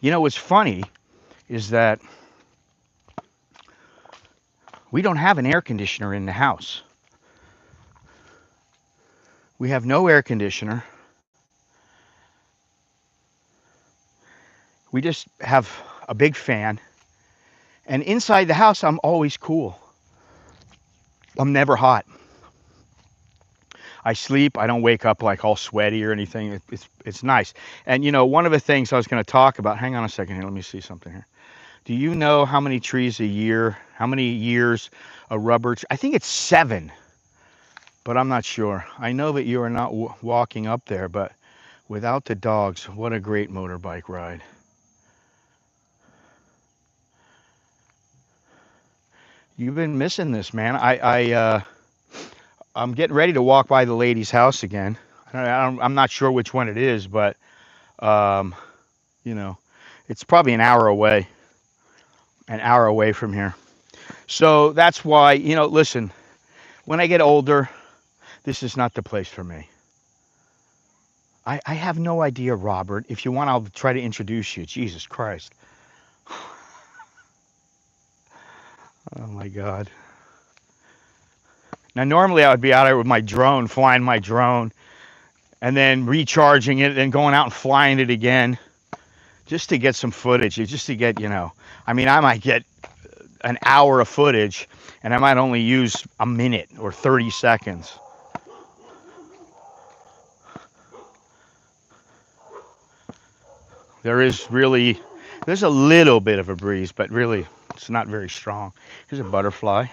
You know what's funny is that we don't have an air conditioner in the house. We have no air conditioner. We just have a big fan. And inside the house, I'm always cool. I'm never hot. I sleep. I don't wake up like all sweaty or anything. It's nice. And you know, one of the things I was going to talk about, hang on a second here, let me see something here. Do you know how many trees a year, how many years a rubber tree? I think it's 7, but I'm not sure. I know that you are not walking up there, but without the dogs, what a great motorbike ride. You've been missing this, man. I'm getting ready to walk by the lady's house again. I'm not sure which one it is, but, you know, it's probably an hour away from here. So that's why, you know, listen, when I get older, this is not the place for me. I have no idea, Robert. If you want, I'll try to introduce you. Jesus Christ. Oh, my God. Now, normally I would be out there with my drone, flying my drone, and then recharging it, and going out and flying it again, just to get some footage, just to get, you know, I mean, I might get an hour of footage, and I might only use a minute or 30 seconds. There's a little bit of a breeze, but really it's not very strong. Here's a butterfly.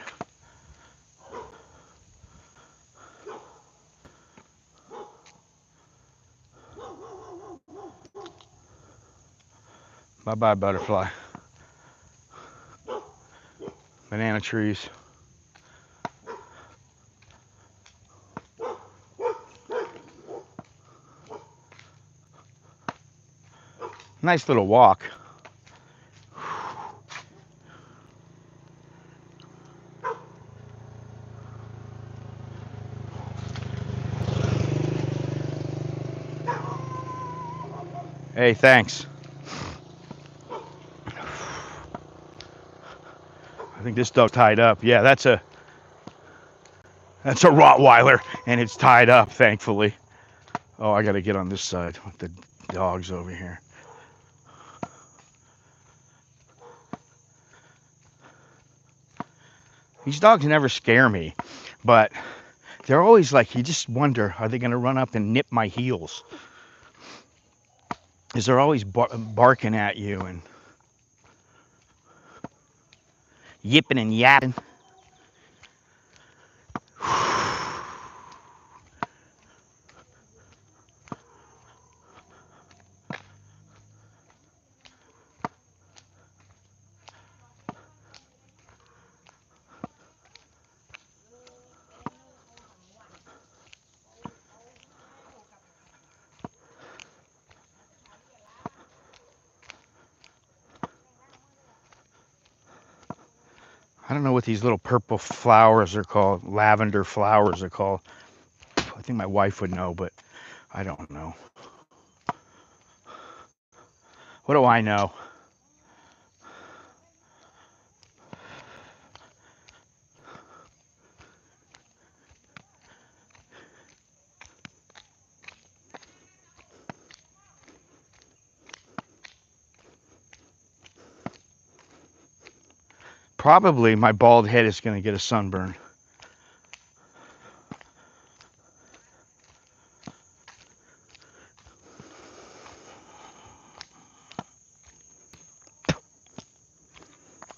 Bye-bye, butterfly. Banana trees. Nice little walk. Hey, thanks. I think this dog's tied up. Yeah, that's a Rottweiler, and it's tied up, thankfully. Oh, I gotta get on this side with the dogs over here. These dogs never scare me, but they're always like, you just wonder, are they gonna run up and nip my heels? Because they're always barking at you and yipping and yapping. I don't know what these little purple flowers are called. Lavender flowers are called. I think my wife would know, but I don't know. What do I know? Probably my bald head is going to get a sunburn.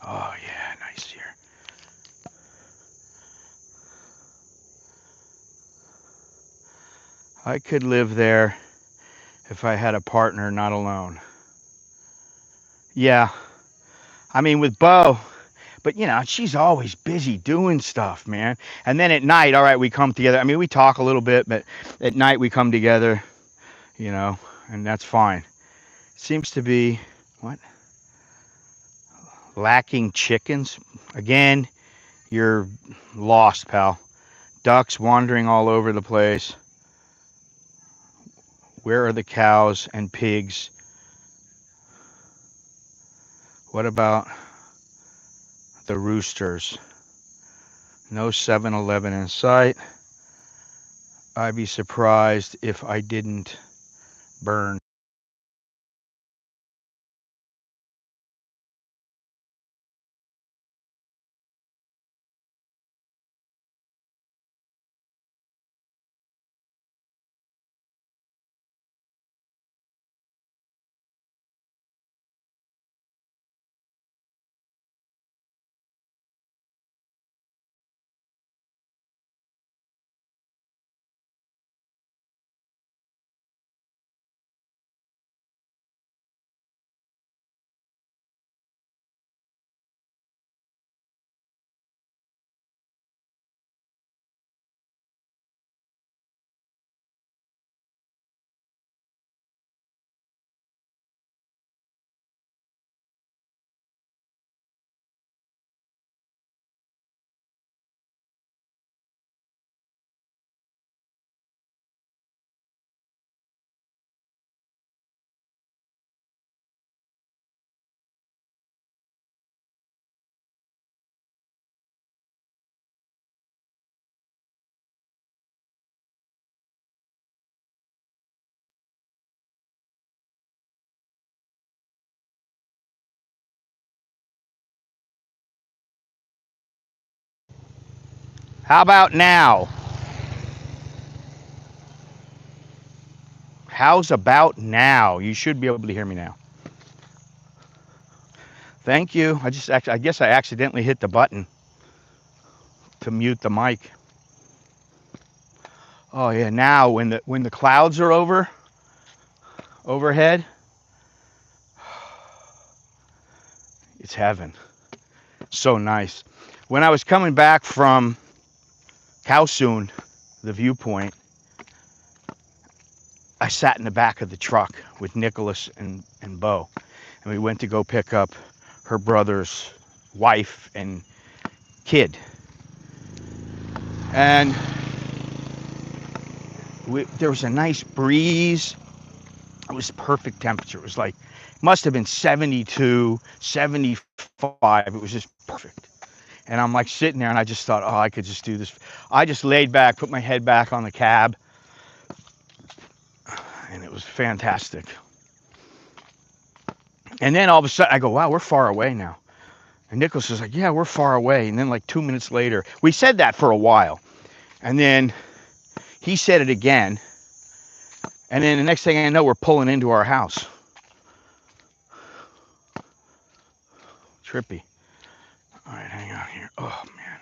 Oh yeah, nice here. I could live there if I had a partner, not alone. Yeah, I mean with Bo, but you know, she's always busy doing stuff, man. And then at night, all right, we come together. I mean, we talk a little bit, but at night we come together, you know, and that's fine. Seems to be, what? Lacking chickens? Again, you're lost, pal. Ducks wandering all over the place. Where are the cows and pigs? What about the roosters? No 7-Eleven in sight. I'd be surprised if I didn't burn. How about now? How's about now? You should be able to hear me now. Thank you. I guess I accidentally hit the button to mute the mic. Oh yeah, now when the clouds are overhead, it's heaven. So nice. When I was coming back from Kaohsiung, the viewpoint, I sat in the back of the truck with Nicholas and Bo, and we went to go pick up her brother's wife and kid. And there was a nice breeze. It was perfect temperature. It was like, must have been 72, 75. It was just perfect. And I'm like sitting there and I just thought, oh, I could just do this. I just laid back, put my head back on the cab, and it was fantastic. And then all of a sudden I go, wow, we're far away now. And Nicholas was like, yeah, we're far away. And then like 2 minutes later, we said that for a while. And then he said it again. And then the next thing I know, we're pulling into our house. Trippy. All right, hang on here. Oh, man.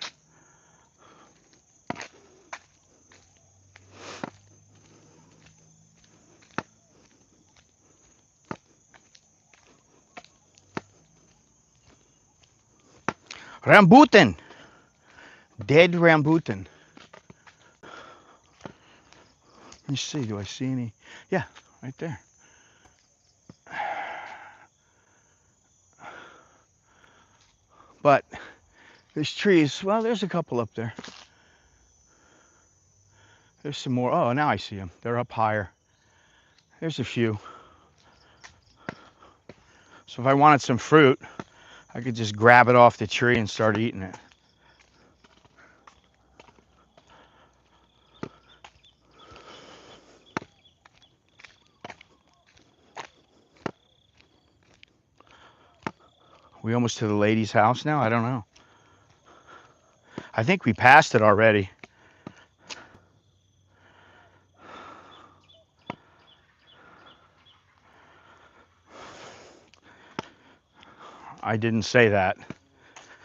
Rambutan. Dead rambutan. Let me see. Do I see any? Yeah, right there. But there's trees. Well, there's a couple up there. There's some more. Oh, now I see them. They're up higher. There's a few. So if I wanted some fruit, I could just grab it off the tree and start eating it. We almost to the lady's house now? I don't know. I think we passed it already. I didn't say that.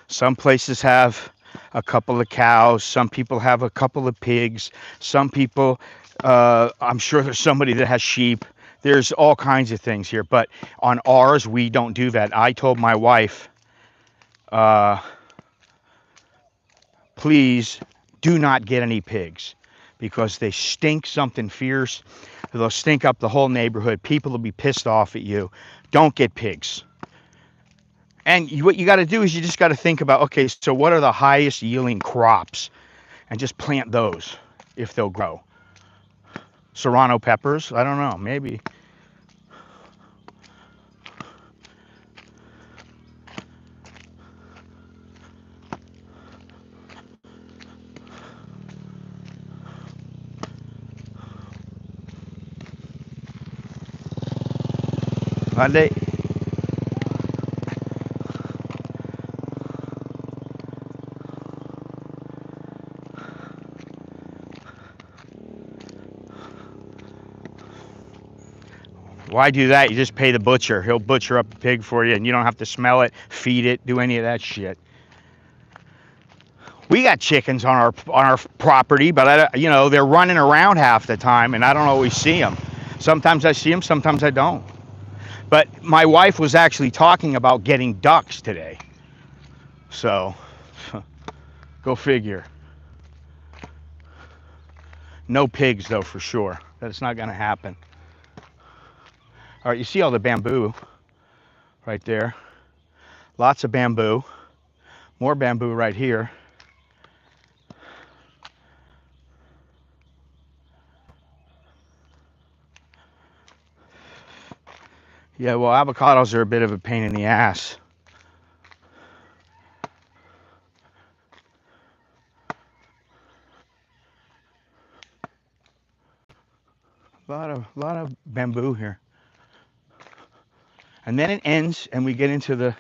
Some places have a couple of cows. Some people have a couple of pigs. Some people, I'm sure there's somebody that has sheep. There's all kinds of things here. But on ours, we don't do that. I told my wife, please do not get any pigs because they stink something fierce. They'll stink up the whole neighborhood. People will be pissed off at you. Don't get pigs. And what you got to do is you just got to think about, okay, so what are the highest yielding crops? And just plant those if they'll grow. Serrano peppers? I don't know, maybe. Monday. Why do that? You just pay the butcher. He'll butcher up the pig for you, and you don't have to smell it, feed it, do any of that shit. We got chickens on our property, but they're running around half the time, and I don't always see them. Sometimes I see them, sometimes I don't. But my wife was actually talking about getting ducks today. So, go figure. No pigs, though, for sure. That's not going to happen. All right, you see all the bamboo right there. Lots of bamboo. More bamboo right here. Yeah, well, avocados are a bit of a pain in the ass. A lot of bamboo here. And then it ends and we get into the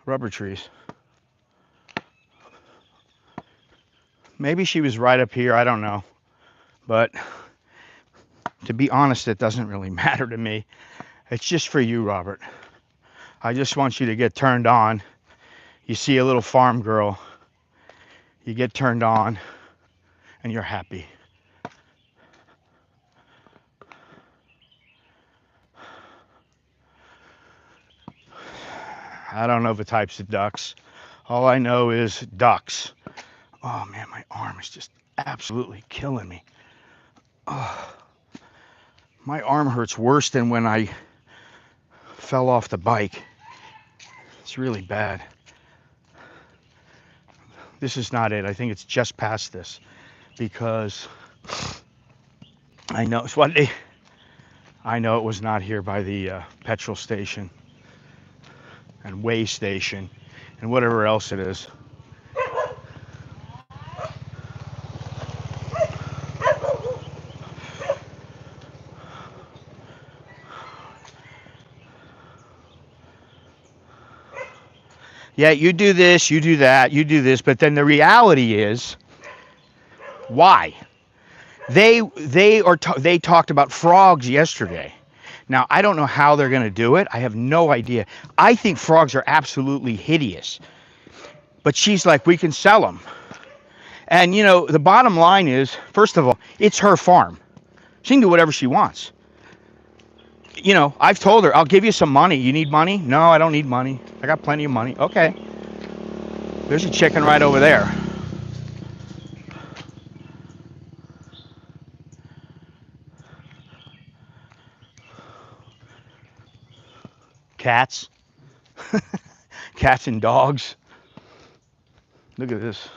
rubber trees. Maybe she was right up here, I don't know. But to be honest, it doesn't really matter to me. It's just for you, Robert. I just want you to get turned on. You see a little farm girl, you get turned on, and you're happy. I don't know the types of ducks. All I know is ducks. Oh man, my arm is just absolutely killing me. Oh, my arm hurts worse than when I fell off the bike. It's really bad. This is not it. I think it's just past this because I know it's what I know it was not here by the petrol station and way station and whatever else it is. Yeah, you do this, you do that, you do this, but then the reality is, why? They talked about frogs yesterday. Now, I don't know how they're going to do it. I have no idea. I think frogs are absolutely hideous. But she's like, we can sell them. And, you know, the bottom line is, first of all, it's her farm. She can do whatever she wants. You know, I've told her, I'll give you some money. You need money? No, I don't need money. I got plenty of money. Okay. There's a chicken right over there. Cats. Cats and dogs. Look at this.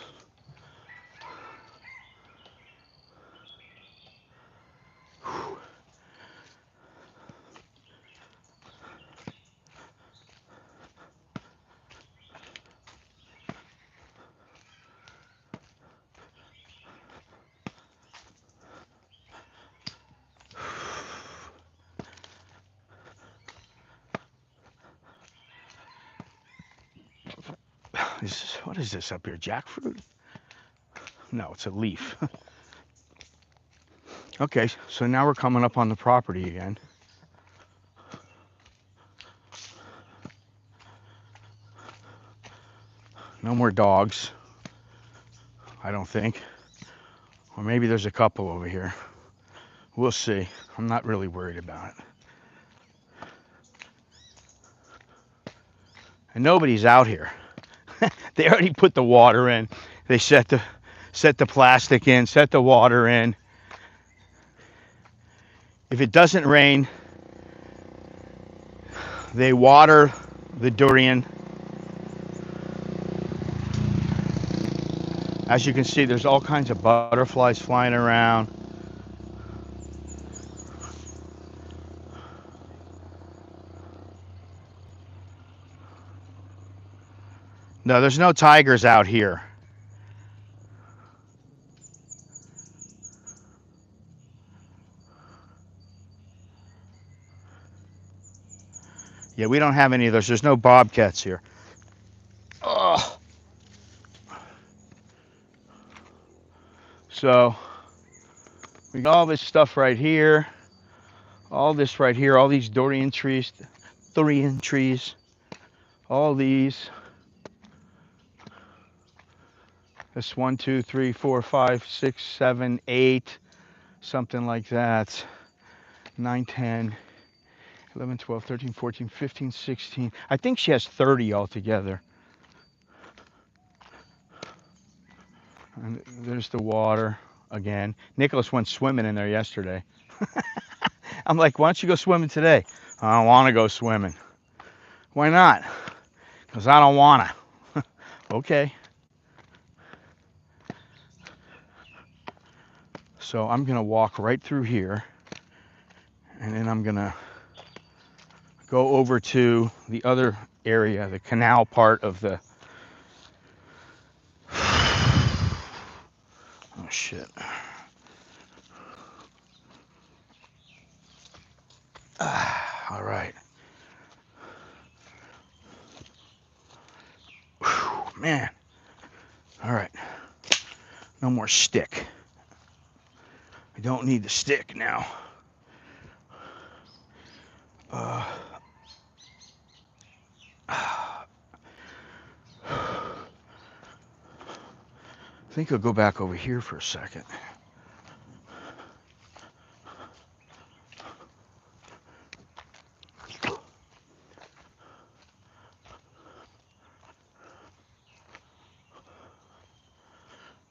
What is this up here? Jackfruit? No, it's a leaf. Okay, so now we're coming up on the property again. No more dogs, I don't think. Or maybe there's a couple over here. We'll see. I'm not really worried about it. And nobody's out here. They already put the water in. They set the plastic in, set the water in. If it doesn't rain, they water the durian. As you can see, there's all kinds of butterflies flying around. No, there's no tigers out here. Yeah, we don't have any of those. There's no bobcats here. Ugh. So we got all this stuff right here. All this right here. All these durian trees. All these. That's 1, 2, 3, 4, 5, 6, 7, 8. Something like that. 9, 10. 11, 12, 13, 14, 15, 16. I think she has 30 altogether. And there's the water again. Nicholas went swimming in there yesterday. I'm like, why don't you go swimming today? I don't want to go swimming. Why not? Because I don't want to. Okay. So I'm going to walk right through here. And then I'm going to go over to the other area, the canal part of the... Oh, shit. All right. Whew, man. All right. No more stick. I don't need the stick now. I think I'll go back over here for a second.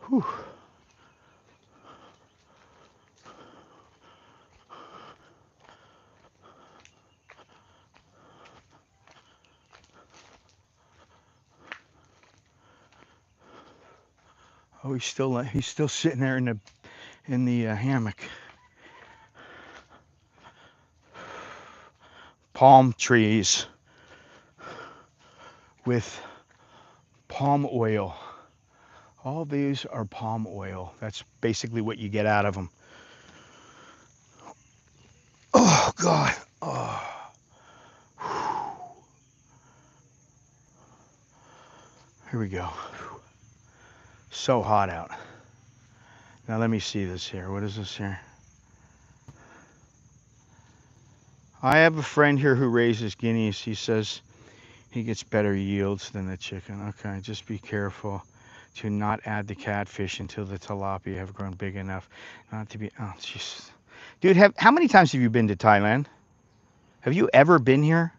Whew. Oh, he's still sitting there in the hammock. Palm trees with palm oil. All these are palm oil. That's basically what you get out of them. Oh God. Oh. Here we go. So hot out. Now let me see this here. What is this here? I have a friend here who raises guineas. He says he gets better yields than the chicken. Okay, just be careful to not add the catfish until the tilapia have grown big enough not to be. Oh, jeez. Dude, how many times have you been to Thailand? Have you ever been here?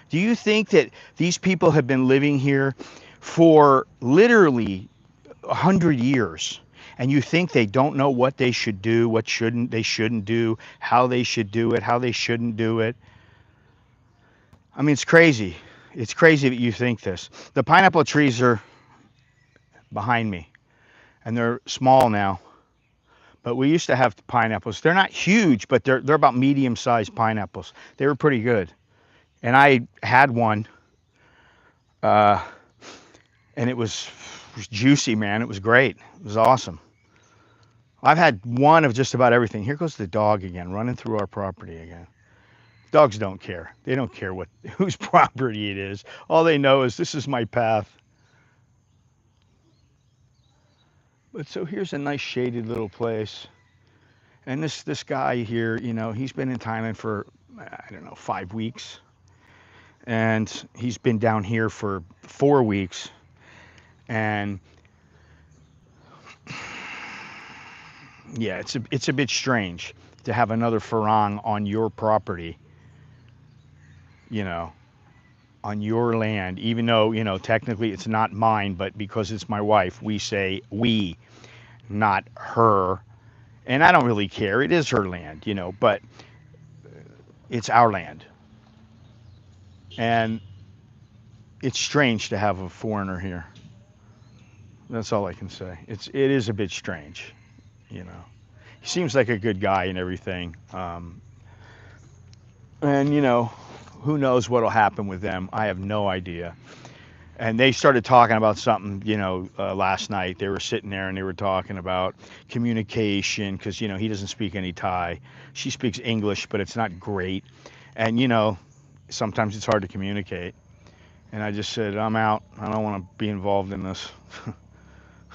Do you think that these people have been living here for literally 100 years, and you think they don't know what they should do, what they shouldn't do, how they should do it, how they shouldn't do it? I mean, it's crazy. It's crazy that you think this. The pineapple trees are behind me, and they're small now. But we used to have pineapples. They're not huge, but they're about medium-sized pineapples. They were pretty good. And I had one, and it was juicy, man. It was great. It was awesome. I've had one of just about everything. Here goes the dog again, running through our property again. Dogs don't care. They don't care whose property it is. All they know is this is my path. But so here's a nice shaded little place. And this guy here, you know, he's been in Thailand for, I don't know, 5 weeks. And he's been down here for 4 weeks. And yeah, it's a bit strange to have another farang on your property, you know, on your land, even though, you know, technically it's not mine, but because it's my wife, we say we, not her. And I don't really care. It is her land, you know, but it's our land. And it's strange to have a foreigner here. That's all I can say. It is a bit strange, you know. He seems like a good guy and everything. And, you know, who knows what'll happen with them. I have no idea. And they started talking about something, you know, last night. They were sitting there and they were talking about communication because, you know, he doesn't speak any Thai. She speaks English, but it's not great. And, you know, sometimes it's hard to communicate. And I just said, I'm out. I don't want to be involved in this.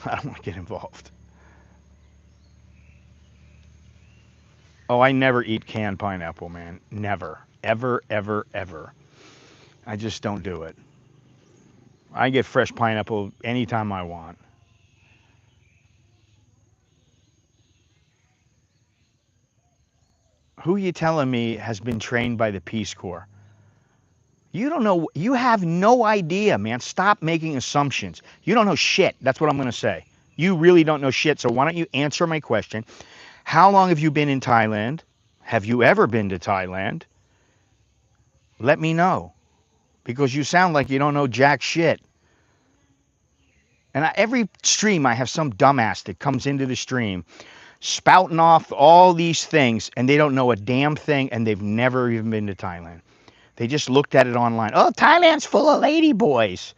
I don't want to get involved. Oh, I never eat canned pineapple, man. Never. Ever, ever, ever. I just don't do it. I get fresh pineapple anytime I want. Who you telling me has been trained by the Peace Corps? You don't know. You have no idea, man. Stop making assumptions. You don't know shit. That's what I'm going to say. You really don't know shit. So why don't you answer my question? How long have you been in Thailand? Have you ever been to Thailand? Let me know. Because you sound like you don't know jack shit. And every stream I have some dumbass that comes into the stream spouting off all these things and they don't know a damn thing and they've never even been to Thailand. They just looked at it online. Oh, Thailand's full of ladyboys.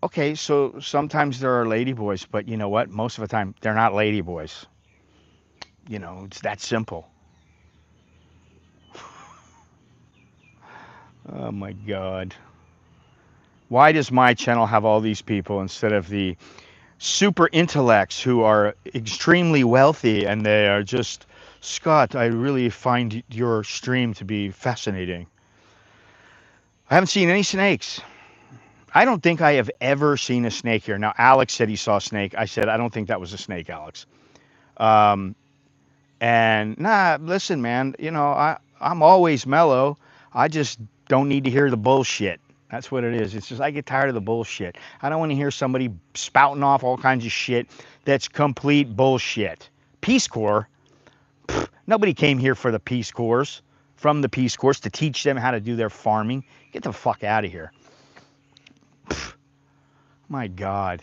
Okay, so sometimes there are ladyboys, but you know what? Most of the time, they're not ladyboys. You know, it's that simple. Oh my God. Why does my channel have all these people instead of the super intellects who are extremely wealthy, and they are just, Scott, I really find your stream to be fascinating. I haven't seen any snakes. I don't think I have ever seen a snake here. Now, Alex said he saw a snake. I said, I don't think that was a snake, Alex. Um, and nah, listen, man, I'm always mellow. I just don't need to hear the bullshit. That's what it is. It's just I get tired of the bullshit. I don't want to hear somebody spouting off all kinds of shit that's complete bullshit. Peace Corps? Nobody came here for the Peace Corps, from the Peace Corps to teach them how to do their farming. Get the fuck out of here. My God.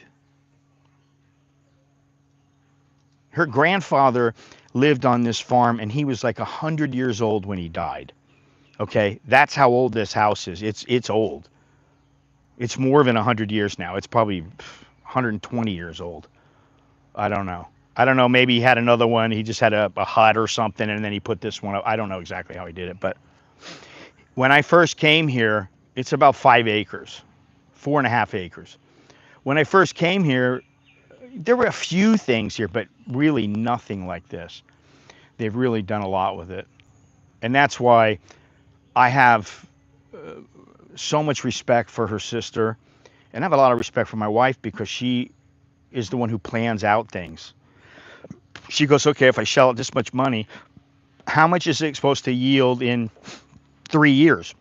Her grandfather lived on this farm, and he was like 100 years old when he died. Okay, that's how old this house is. It's old. It's more than 100 years now. It's probably 120 years old. I don't know. I don't know. Maybe he had another one. He just had a hut or something, and then he put this one up. I don't know exactly how he did it. But when I first came here, it's about 5 acres, 4.5 acres. When I first came here, there were a few things here, but really nothing like this. They've really done a lot with it. And that's why I have so much respect for her sister, and I have a lot of respect for my wife because she is the one who plans out things. She goes, okay, if I shell out this much money, how much is it supposed to yield in 3 years?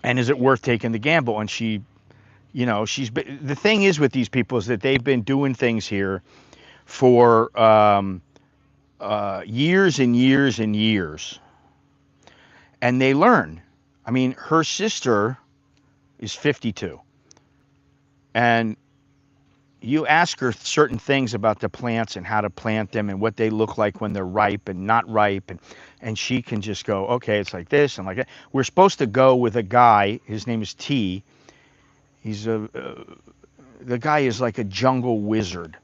And is it worth taking the gamble? And the thing is with these people is that they've been doing things here for years and years and years, and they learn. I mean, her sister is 52, and you ask her certain things about the plants and how to plant them and what they look like when they're ripe and not ripe, and she can just go, okay, it's like this and like that. We're supposed to go with a guy. His name is T. He's the guy is like a jungle wizard.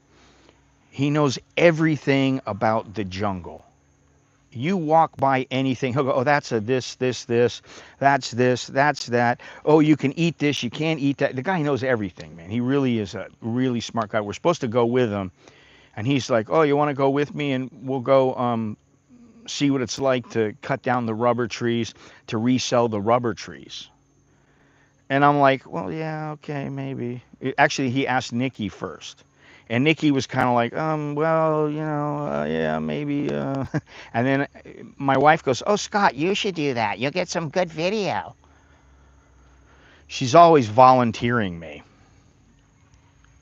He knows everything about the jungle. You walk by anything, he'll go, oh, that's a this, that's this, that's that. Oh, you can eat this, you can't eat that. The guy knows everything, man. He really is a really smart guy. We're supposed to go with him, and he's like, oh, you want to go with me, and we'll go see what it's like to cut down the rubber trees to resell the rubber trees. And I'm like, well, yeah, okay, maybe. Actually, he asked Nikki first. And Nikki was kind of like, well, yeah, maybe. And then my wife goes, oh, Scott, you should do that. You'll get some good video. She's always volunteering me.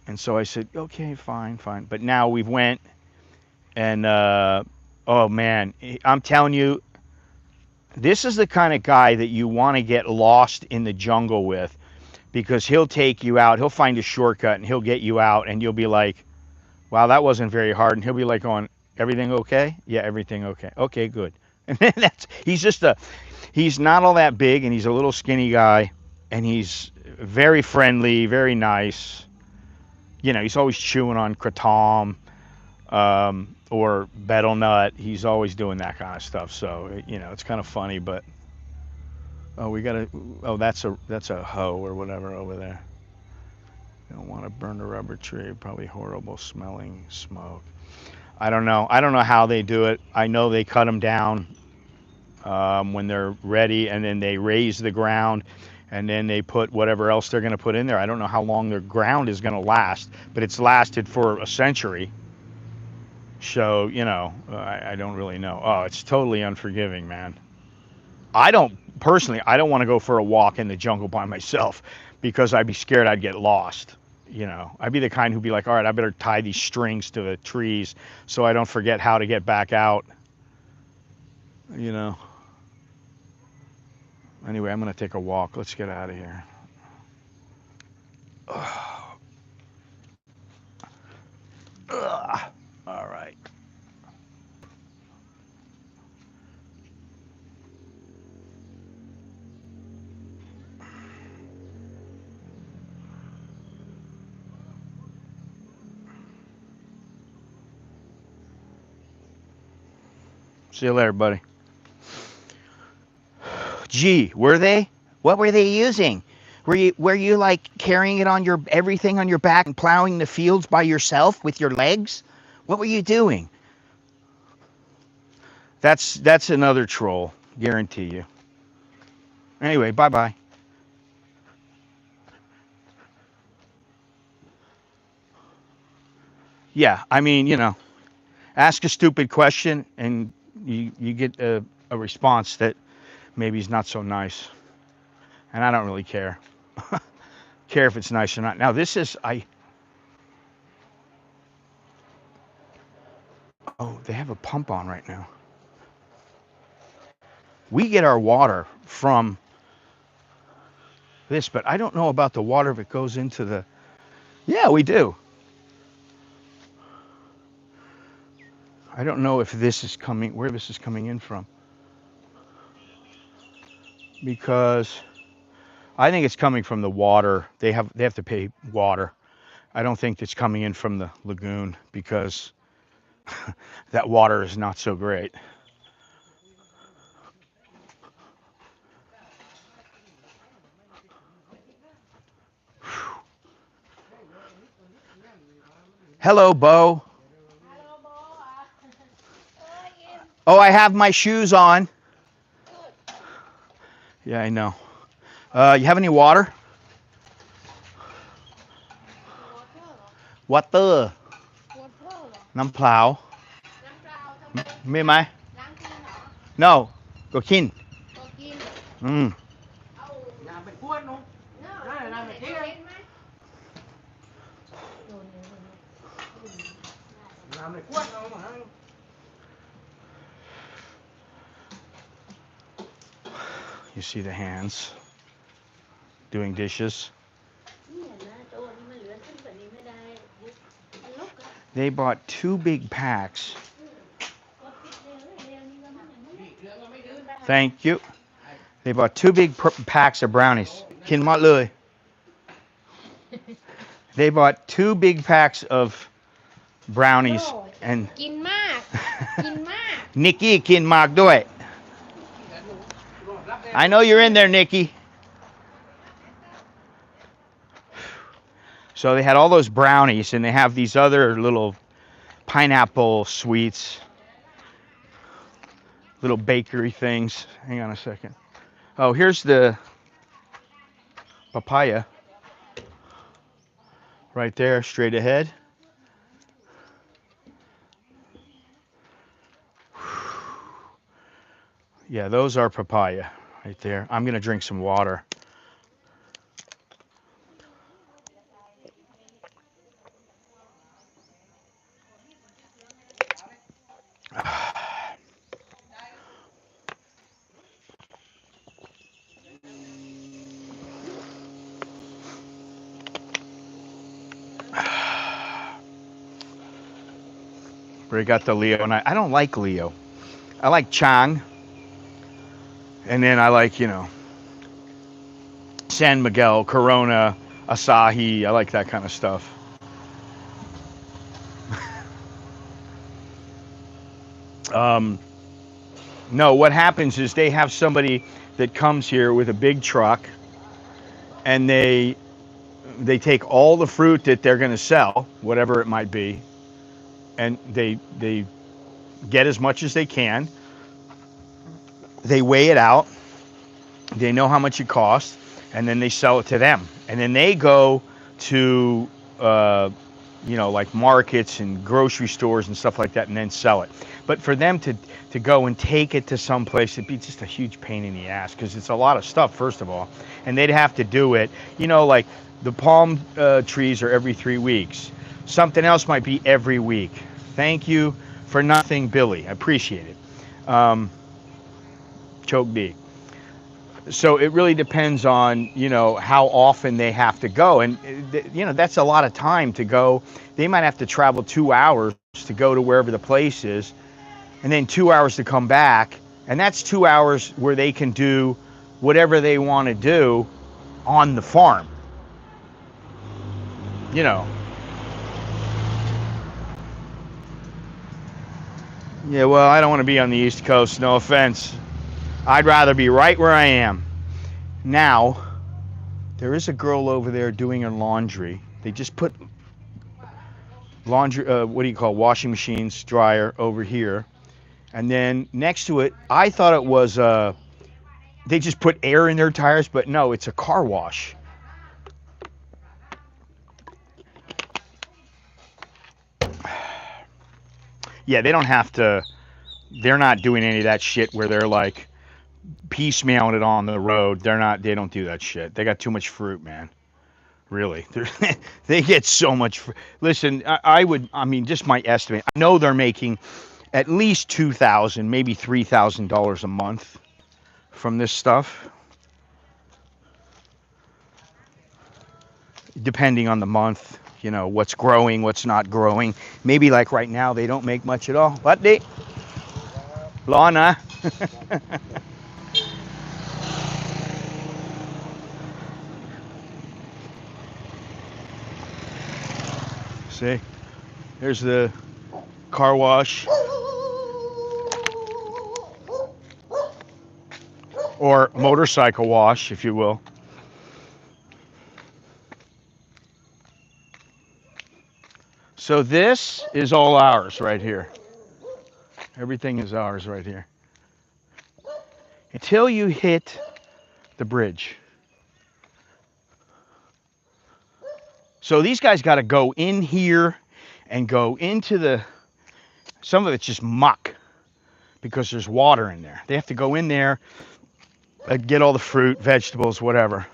And so I said, okay, fine. But now we've went, and, oh, man, I'm telling you, this is the kind of guy that you want to get lost in the jungle with, because he'll take you out. He'll find a shortcut, and he'll get you out, and you'll be like, wow, that wasn't very hard. And he'll be like going, everything okay? Yeah, everything okay. Okay, good. And then he's not all that big, and he's a little skinny guy, and he's very friendly, very nice. He's always chewing on kratom or betel nut. He's always doing that kind of stuff. So, it's kind of funny, but that's a hoe or whatever over there. You don't want to burn a rubber tree. Probably horrible smelling smoke. I don't know. I don't know how they do it. I know they cut them down when they're ready, and then they raise the ground, and then they put whatever else they're going to put in there. I don't know how long their ground is going to last, but it's lasted for a century. So, I don't really know. Oh, it's totally unforgiving, man. I don't want to go for a walk in the jungle by myself because I'd be scared I'd get lost. I'd be the kind who'd be like, all right, I better tie these strings to the trees so I don't forget how to get back out. Anyway, I'm going to take a walk. Let's get out of here. All right. See you later, buddy. Gee, were they? What were they using? Were you like carrying it on your everything on your back and plowing the fields by yourself with your legs? What were you doing? That's another troll, guarantee you. Anyway, bye-bye. Yeah, I mean, ask a stupid question and you get a response that maybe is not so nice. And I don't really care. Care if it's nice or not. Now this is oh, they have a pump on right now. We get our water from this, but I don't know about the water if it goes into the. Yeah, we do. I don't know if this is coming, where this is coming in from, because I think it's coming from the water. They have to pay water. I don't think it's coming in from the lagoon because that water is not so great. Hello, Bo. Oh, I have my shoes on. Yeah, I know. You have any water? Water. น้ำเปล่า มีไหม No ก็กิน อืม You see the hands doing dishes. They bought 2 big packs. Thank you. They bought 2 big packs of brownies. กินหมดเลย They bought 2 big packs of brownies and กินมาก กินมาก Nikki กินมากด้วย I know you're in there, Nikki. So they had all those brownies, and they have these other little pineapple sweets, little bakery things. Hang on a second. Oh, here's the papaya right there, straight ahead. Yeah, those are papaya right there. I'm going to drink some water. We got the Leo, and I don't like Leo. I like Chang, and then I like, San Miguel, Corona, Asahi. I like that kind of stuff. No, what happens is they have somebody that comes here with a big truck, and they take all the fruit that they're going to sell, whatever it might be, and they get as much as they can. They weigh it out. They know how much it costs, and then they sell it to them. And then they go to, like markets and grocery stores and stuff like that, and then sell it. But for them to go and take it to some place, it'd be just a huge pain in the ass because it's a lot of stuff, first of all. And they'd have to do it, like the palm trees are every 3 weeks. Something else might be every week. Thank you for nothing, Billy. I appreciate it. Choke D. So it really depends on, how often they have to go. And, that's a lot of time to go. They might have to travel 2 hours to go to wherever the place is, and then 2 hours to come back. And that's 2 hours where they can do whatever they want to do on the farm. Yeah, well, I don't want to be on the East Coast, no offense. I'd rather be right where I am now There is a girl over there doing her laundry. They just put laundry, what do you call, washing machines, dryer over here. And then next to it, I thought it was, they just put air in their tires, but no, it's a car wash. Yeah, they don't have to, they're not doing any of that shit where they're like piecemealing it on the road. They don't do that shit. They got too much fruit, man. Really. They get so much fruit. Listen, I mean, just my estimate. I know they're making at least $2,000, maybe $3,000 a month from this stuff, depending on the month. You know, what's growing, what's not growing. Maybe like right now, they don't make much at all. What, Dick? Lana. See, there's the car wash, or motorcycle wash, if you will. So this is all ours right here. Everything is ours right here. Until you hit the bridge. So these guys got to go in here and go into the, some of it's just muck because there's water in there. They have to go in there and get all the fruit, vegetables, whatever.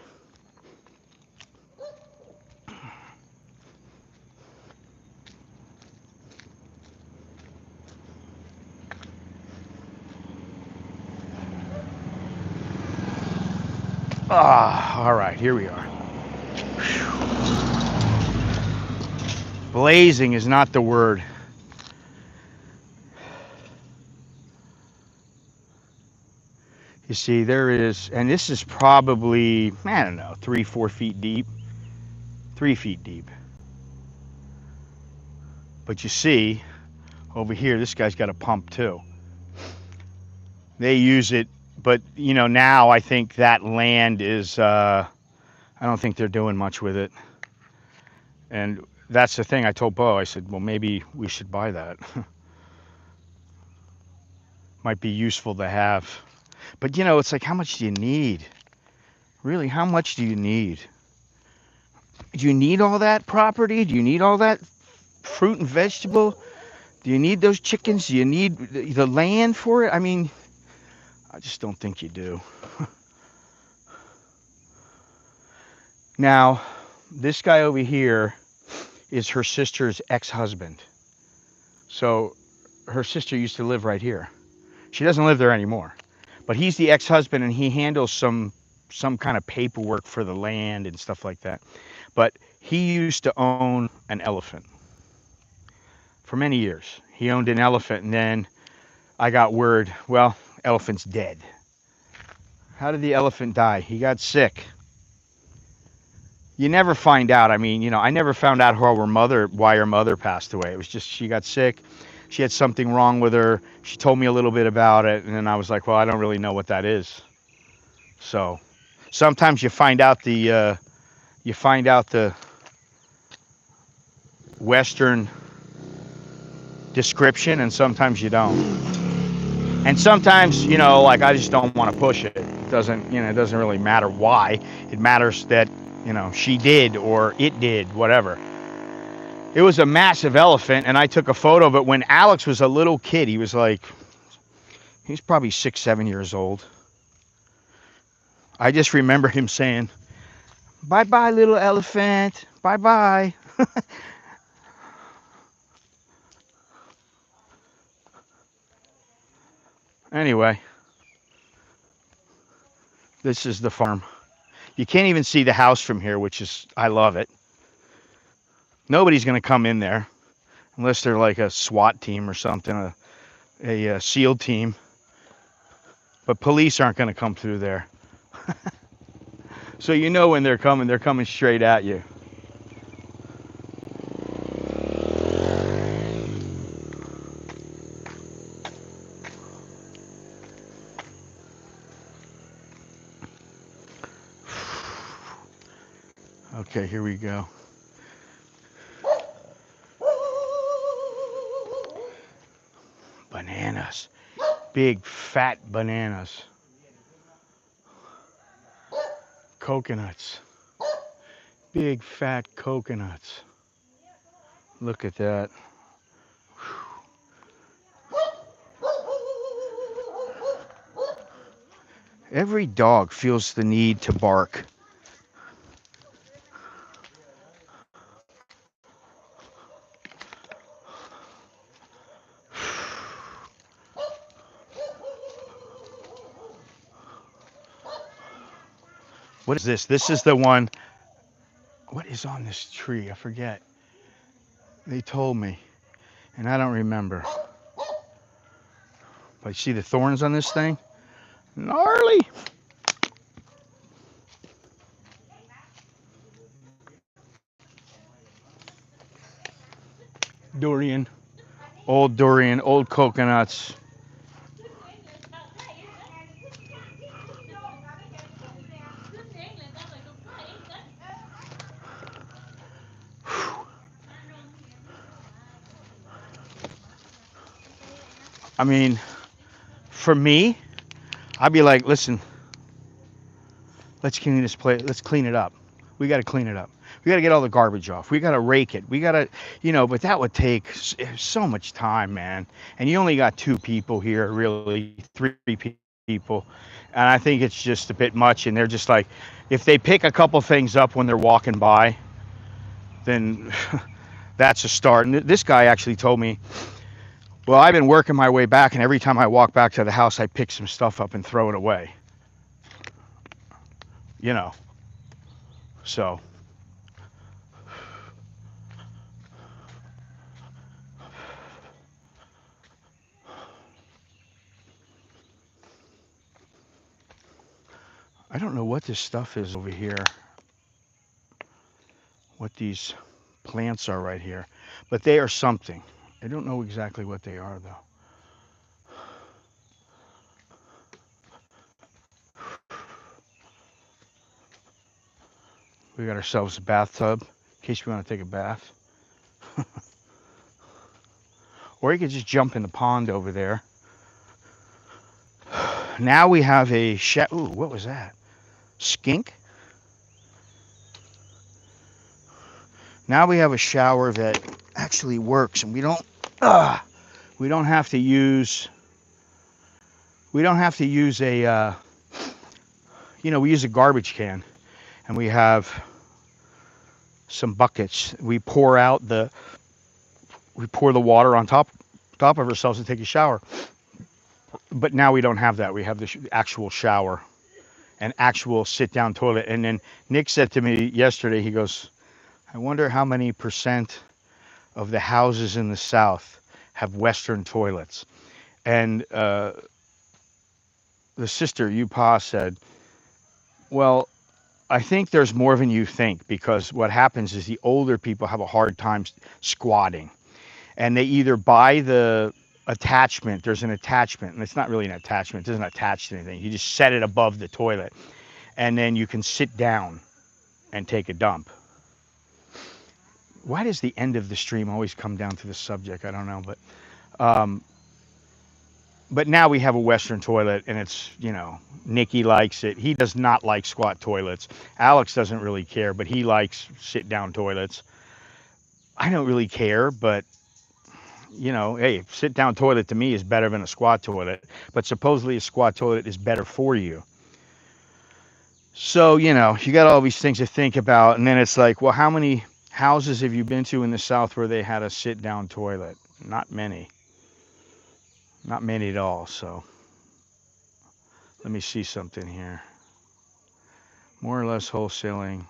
Ah, all right, here we are. Blazing is not the word. You see, there is, and this is probably, I don't know, 3-4 feet deep. 3 feet deep. But you see, over here, this guy's got a pump too. They use it, but you know, now I think that land is, I don't think they're doing much with it. And that's the thing I told Bo. I said, well, maybe we should buy that. Might be useful to have. But you know, it's like, how much do you need? Really, how much do you need? Do you need all that property? Do you need all that fruit and vegetable? Do you need those chickens? Do you need the land for it? I mean, I just don't think you do. Now, this guy over here is her sister's ex-husband. So her sister used to live right here. She doesn't live there anymore. But he's the ex-husband, and he handles some kind of paperwork for the land and stuff like that. But he used to own an elephant for many years. He owned an elephant, and then I got word, well, elephant's dead. How did the elephant die? He got sick. You never find out. I mean, you know, I never found out why her mother passed away. It was just she got sick. She had something wrong with her. She told me a little bit about it, and then I was like, well, I don't really know what that is. So sometimes you find out the Western description, and sometimes you don't. And sometimes, you know, like I just don't want to push it. It doesn't really matter why. It matters that, you know, she did or it did, whatever. It was a massive elephant, and I took a photo of it when Alex was a little kid. He was probably 6-7 years old. I just remember him saying, "Bye-bye, little elephant. Bye-bye." Anyway, this is the farm. You can't even see the house from here, which is, I love it. Nobody's going to come in there unless they're like a SWAT team or something, a SEAL team. But police aren't going to come through there. So you know when they're coming straight at you. Okay, here we go. Bananas. Big fat bananas. Coconuts. Big fat coconuts. Look at that. Every dog feels the need to bark. What is this? This is the one. What is on this tree? I forget. They told me, and I don't remember. But you see the thorns on this thing? Gnarly. Durian. Old coconuts. I mean, for me, I'd be like, listen, let's clean this place. Let's clean it up. We got to clean it up. We got to get all the garbage off. We got to rake it. We got to, but that would take so much time, man. And you only got 2 people here, really, 3 people. And I think it's just a bit much. And they're just like, if they pick a couple things up when they're walking by, then that's a start. And this guy actually told me, well, I've been working my way back, and every time I walk back to the house, I pick some stuff up and throw it away. You know, so. I don't know what this stuff is over here, what these plants are right here, but they are something. I don't know exactly what they are, though. We got ourselves a bathtub in case we want to take a bath. Or you could just jump in the pond over there. Now we have a ooh, what was that? Skink? Now we have a shower that actually works, and we don't have to use a we use a garbage can, and we have some buckets. We pour the water on top of ourselves and take a shower. But now we don't have that. We have the actual shower, an actual sit-down toilet. And then Nick said to me yesterday, he goes, I wonder how many % of the houses in the South have Western toilets. And the sister, Yupa, said, well, I think there's more than you think, because what happens is the older people have a hard time squatting. And they either buy the attachment, there's an attachment, and it's not really an attachment, it doesn't attach to anything. You just set it above the toilet, and then you can sit down and take a dump. Why does the end of the stream always come down to the subject? I don't know, but now we have a Western toilet, and it's, Nikki likes it. He does not like squat toilets. Alex doesn't really care, but he likes sit-down toilets. I don't really care, but hey, sit-down toilet to me is better than a squat toilet, but supposedly a squat toilet is better for you. So, you got all these things to think about, and then it's like, well, how many houses have you been to in the South where they had a sit-down toilet? Not many. Not many at all, so let me see something here. More or less wholesaling.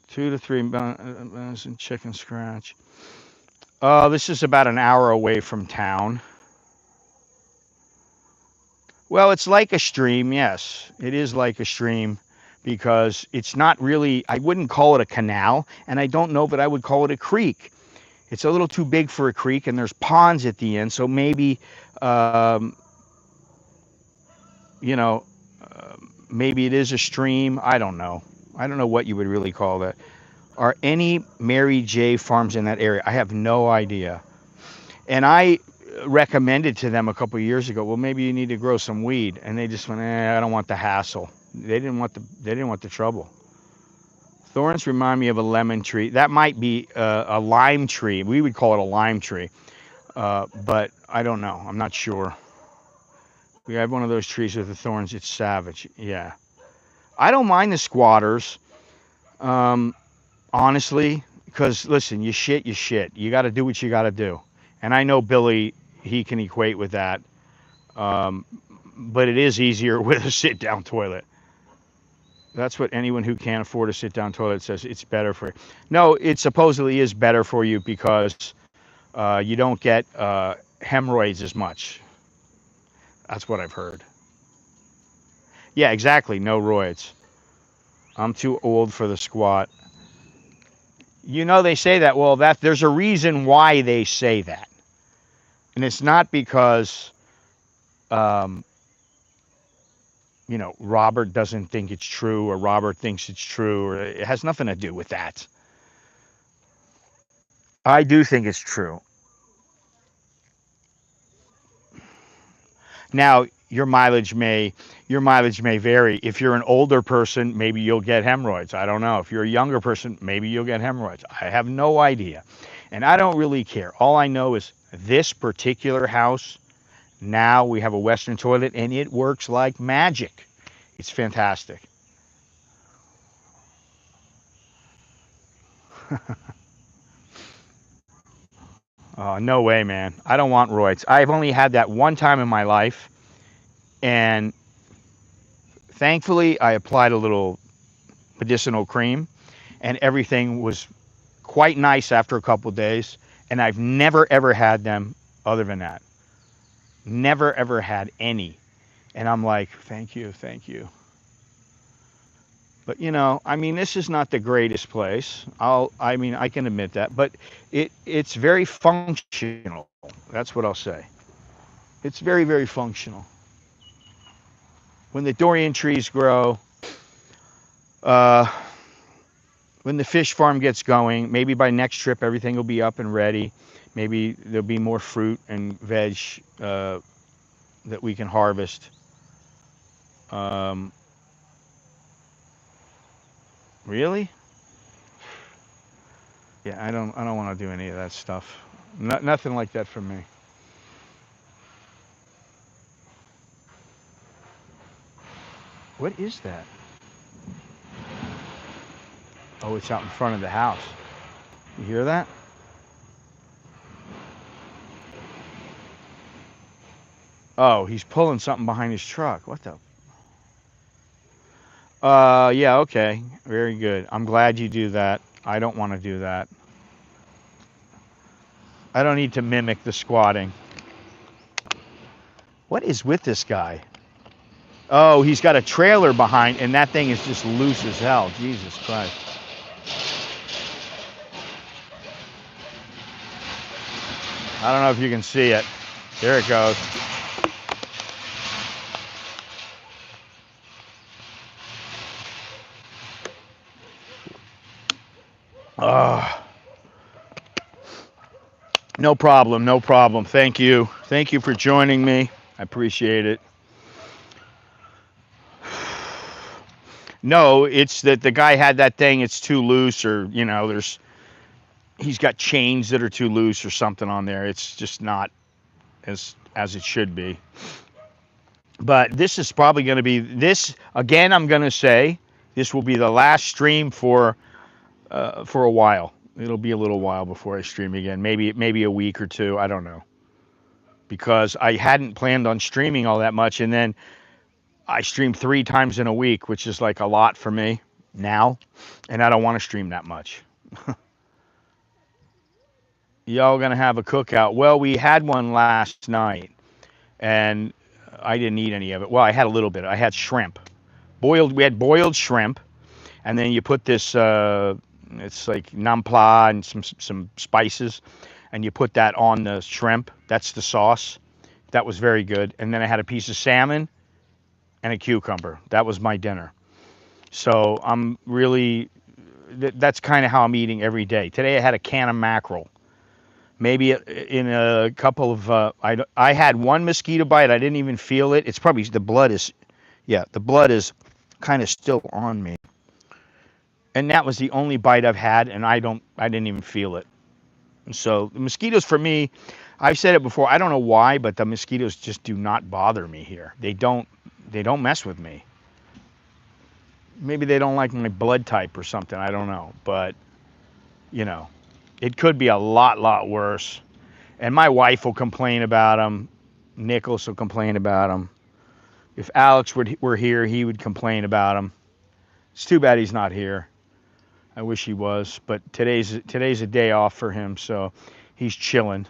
2 to 3 and chicken scratch. This is about an hour away from town. Well, it's like a stream, yes. It is like a stream, because it's not really, I wouldn't call it a canal, and I don't know that I would call it a creek. It's a little too big for a creek, and there's ponds at the end, so maybe, maybe it is a stream. I don't know. I don't know what you would really call that. Are any Mary J farms in that area? I have no idea. And I recommended to them a couple of years ago, well, maybe you need to grow some weed, and they just went, I don't want the hassle. They didn't want the trouble. Thorns remind me of a lemon tree. That might be a lime tree. We would call it a lime tree, but I don't know. I'm not sure. We have one of those trees with the thorns. It's savage. Yeah. I don't mind the squatters, um, honestly, because listen, you shit, you shit. You got to do what you got to do. And I know Billy, he can equate with that. Um, but it is easier with a sit down toilet. That's what anyone who can't afford a sit down toilet says. It's better for you. No, it supposedly is better for you because you don't get hemorrhoids as much. That's what I've heard. Yeah, exactly. No roids. I'm too old for the squat. You know they say that. Well, that there's a reason why they say that, and it's not because um, Robert doesn't think it's true or Robert thinks it's true, or it has nothing to do with that. I do think it's true. Now, your mileage may vary. If you're an older person, maybe you'll get hemorrhoids. I don't know. If you're a younger person, maybe you'll get hemorrhoids. I have no idea. And I don't really care. All I know is this particular house, now we have a Western toilet and it works like magic. It's fantastic. No way, man. I don't want roids. I've only had that one time in my life, and thankfully I applied a little medicinal cream, and everything was quite nice after a couple of days. And I've never ever had them other than that. Never ever had any. And I'm like, thank you, thank you. But I mean, this is not the greatest place. I mean, I can admit that, but it's very functional. That's what I'll say. It's very, very functional. When the durian trees grow, uh, when the fish farm gets going, maybe by next trip everything will be up and ready. Maybe there'll be more fruit and veg that we can harvest. Um, really? Yeah, I don't want to do any of that stuff. Nothing like that for me. What is that? Oh, it's out in front of the house. You hear that? Oh, he's pulling something behind his truck. What the? Yeah, okay. Very good. I'm glad you do that. I don't want to do that. I don't need to mimic the squatting. What is with this guy? Oh, he's got a trailer behind, and that thing is just loose as hell. Jesus Christ. I don't know if you can see it. There it goes. Oh, no problem, no problem. Thank you. Thank you for joining me. I appreciate it. No, it's that the guy had that thing, it's too loose, or, he's got chains that are too loose or something on there. It's just not as it should be. But this is probably going to be this again. I'm going to say this will be the last stream for a while. It'll be a little while before I stream again. Maybe a week or two. I don't know, because I hadn't planned on streaming all that much, and then I stream 3 times in a week, which is like a lot for me now, and I don't want to stream that much. Y'all gonna have a cookout? Well, we had one last night, and I didn't eat any of it. Well, I had a little bit. I had shrimp, boiled. We had boiled shrimp, and then you put this. It's like nampla and some spices, and you put that on the shrimp. That's the sauce. That was very good. And then I had a piece of salmon. and a cucumber. That was my dinner. So I'm really, that's kind of how I'm eating every day. Today I had a can of mackerel. Maybe in a couple of, I had one mosquito bite. I didn't even feel it. It's probably, the blood is, yeah, the blood is kind of still on me. And that was the only bite I've had, and I didn't even feel it. So the mosquitoes for me, I've said it before, I don't know why, but the mosquitoes just do not bother me here. They don't mess with me. Maybe they don't like my blood type or something, I don't know. But, you know, it could be a lot worse. And my wife will complain about them. Nicholas will complain about them. If Alex were here, he would complain about them. It's too bad he's not here. I wish he was, but today's a day off for him, so he's chilling.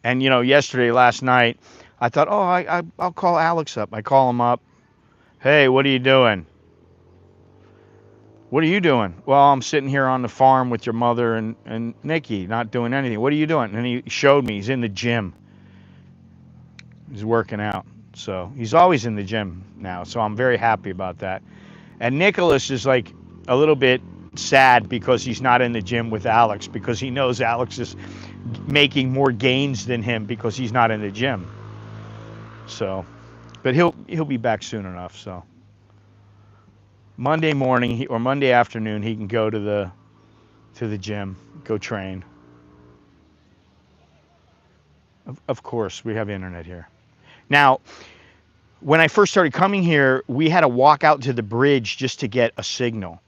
And last night, I thought, oh, I'll call Alex up. I call him up. Hey, what are you doing? What are you doing? Well, I'm sitting here on the farm with your mother and Nikki, not doing anything. What are you doing? And he showed me he's in the gym. He's working out. So he's always in the gym now. So I'm very happy about that. And Nicholas is like a little bit sad because he's not in the gym with Alex, because he knows Alex is making more gains than him because he's not in the gym. So, but he'll be back soon enough. So Monday morning or Monday afternoon he can go to the gym, go train. Of course, we have internet here. Now, when I first started coming here, we had to walk out to the bridge just to get a signal.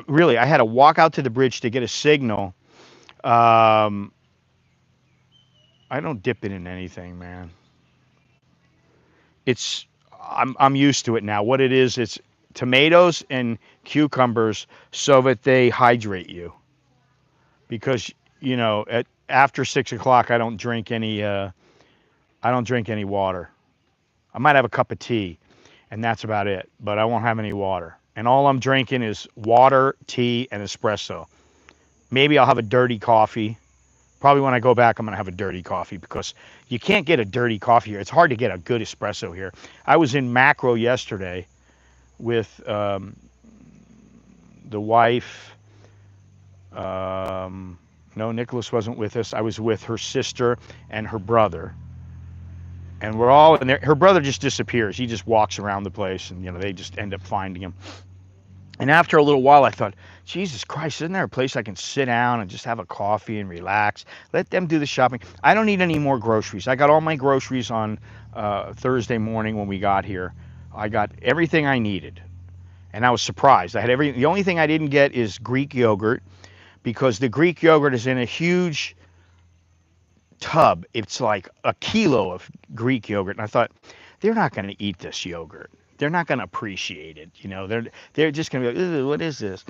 Really, I had to walk out to the bridge to get a signal. I don't dip it in anything, man. I'm used to it now. What it is, it's tomatoes and cucumbers so that they hydrate you. Because after 6 o'clock, I don't drink any water. I might have a cup of tea, and that's about it. But I won't have any water. And all I'm drinking is water, tea, and espresso. Maybe I'll have a dirty coffee. Probably when I go back, I'm going to have a dirty coffee because you can't get a dirty coffee here. It's hard to get a good espresso here. I was in Macro yesterday with the wife. No, Nicholas wasn't with us. I was with her sister and her brother. And we're all in there. Her brother just disappears. He just walks around the place, and they just end up finding him. And after a little while, I thought, Jesus Christ, isn't there a place I can sit down and just have a coffee and relax? Let them do the shopping. I don't need any more groceries. I got all my groceries on Thursday morning when we got here. I got everything I needed. And I was surprised. I had everything. The only thing I didn't get is Greek yogurt, because the Greek yogurt is in a huge tub. It's like a kilo of Greek yogurt. And I thought, they're not going to eat this yogurt. They're not going to appreciate it. They're just going to be like, what is this?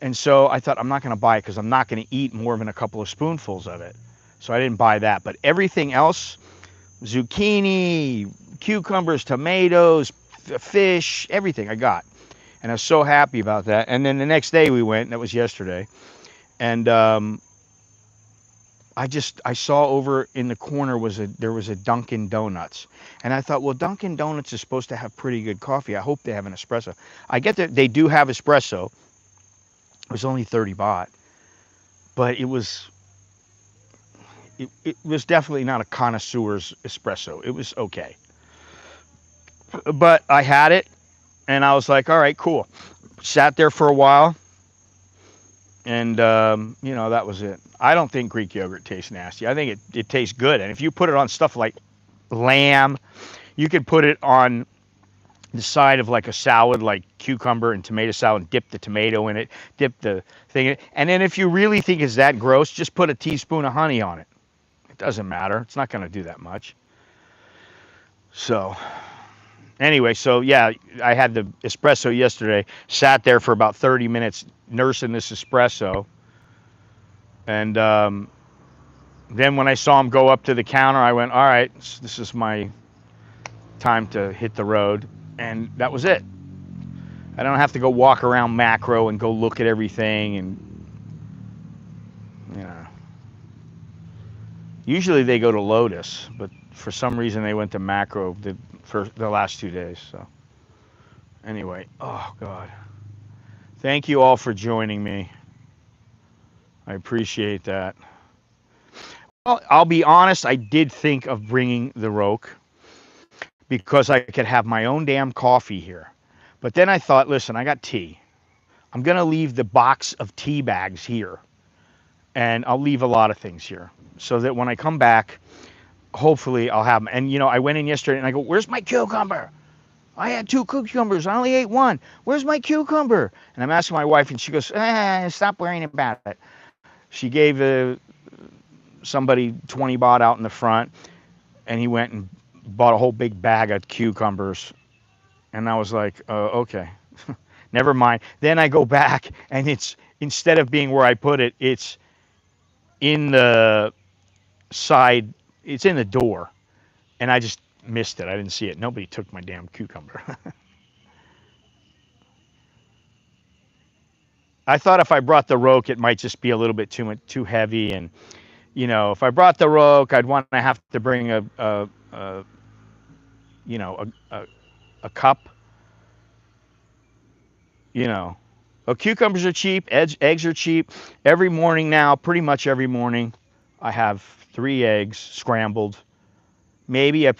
And so I thought, I'm not going to buy it because I'm not going to eat more than a couple of spoonfuls of it. So I didn't buy that. But everything else, zucchini, cucumbers, tomatoes, fish, everything I got. And I was so happy about that. And then the next day we went, and that was yesterday. And I saw over in the corner there was a Dunkin' Donuts. And I thought, well, Dunkin' Donuts is supposed to have pretty good coffee. I hope they have an espresso. I get that they do have espresso. It was only 30 baht. But it was definitely not a connoisseur's espresso. It was okay. But I had it, and I was like, all right, cool. Sat there for a while. And, that was it. I don't think Greek yogurt tastes nasty. I think it tastes good. And if you put it on stuff like lamb, you could put it on the side of like a salad, like cucumber and tomato salad, and dip the tomato in it, dip the thing in it. And then if you really think it's that gross, just put a teaspoon of honey on it. It doesn't matter. It's not going to do that much. So anyway, so yeah, I had the espresso yesterday, sat there for about 30 minutes nursing this espresso. And then when I saw him go up to the counter, I went, all right, this is my time to hit the road. And that was it. I don't have to go walk around Macro and go look at everything. And, usually they go to Lotus, but for some reason they went to Macro. for the last 2 days. So anyway, oh God, thank you all for joining me. I appreciate that. Well, I'll be honest. I did think of bringing the Roke because I could have my own damn coffee here. But then I thought, listen, I got tea. I'm gonna leave the box of tea bags here, and I'll leave a lot of things here so that when I come back, hopefully I'll have them. And I went in yesterday and I go, "Where's my cucumber? I had 2 cucumbers. I only ate one. Where's my cucumber?" And I'm asking my wife, and she goes, "Stop worrying about it." She gave somebody 20 baht out in the front, and he went and bought a whole big bag of cucumbers. And I was like, okay, never mind. Then I go back, and it's instead of being where I put it, it's in the side, it's in the door, and I just missed it. I didn't see it. Nobody took my damn cucumber. I thought if I brought the Roke, it might just be a little bit too heavy, and if I brought the Roke, I'd want to have to bring a you know, a cup. You know, Cucumbers are cheap. Eggs are cheap. Every morning now, pretty much every morning, I have 3 eggs scrambled. Maybe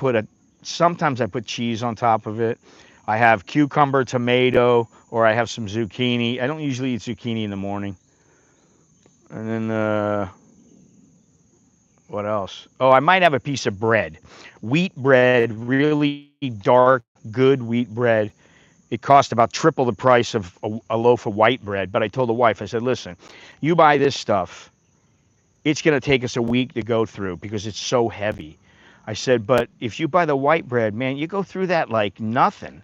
sometimes I put cheese on top of it. I have cucumber, tomato, or I have some zucchini. I don't usually eat zucchini in the morning. And then, what else? Oh, I might have a piece of bread. Wheat bread, really dark, good wheat bread. It cost about triple the price of a loaf of white bread. But I told the wife, I said, listen, you buy this stuff, it's going to take us a week to go through because it's so heavy. I said, but if you buy the white bread, man, you go through that like nothing.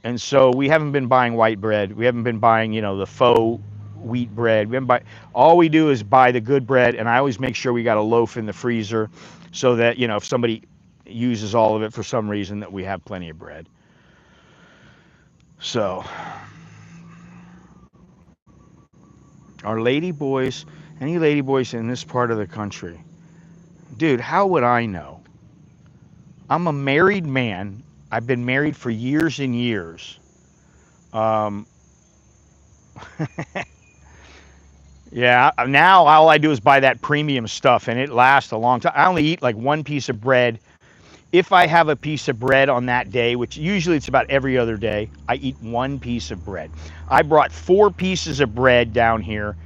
And so we haven't been buying white bread. We haven't been buying, the faux wheat bread. We haven't buy. All we do is buy the good bread, and I always make sure we got a loaf in the freezer so that, if somebody uses all of it for some reason, that we have plenty of bread. So, our lady boys, any lady boys in this part of the country, dude, how would I know? I'm a married man. I've been married for years and years. Um, yeah, now all I do is buy that premium stuff, and it lasts a long time. I only eat like one piece of bread. If I have a piece of bread on that day, which usually it's about every other day, I eat one piece of bread. I brought 4 pieces of bread down here,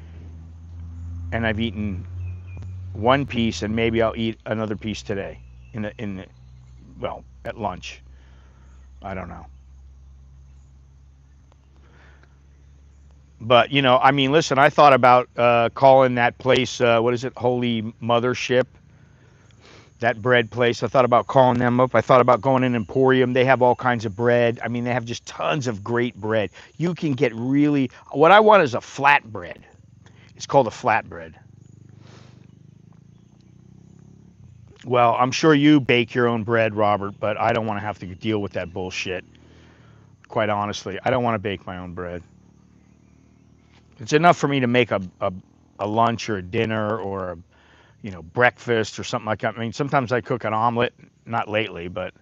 and I've eaten one piece, and maybe I'll eat another piece today at lunch. I don't know. But I mean, listen, I thought about calling that place, what is it, Holy Mothership, that bread place. I thought about calling them up. I thought about going in Emporium. They have all kinds of bread. I mean, they have just tons of great bread. You can get really, what I want is a flatbread. It's called a flatbread. Well, I'm sure you bake your own bread, Robert, but I don't want to have to deal with that bullshit. Quite honestly, I don't want to bake my own bread. It's enough for me to make a lunch or a dinner or breakfast or something like that. I mean, sometimes I cook an omelet, not lately, but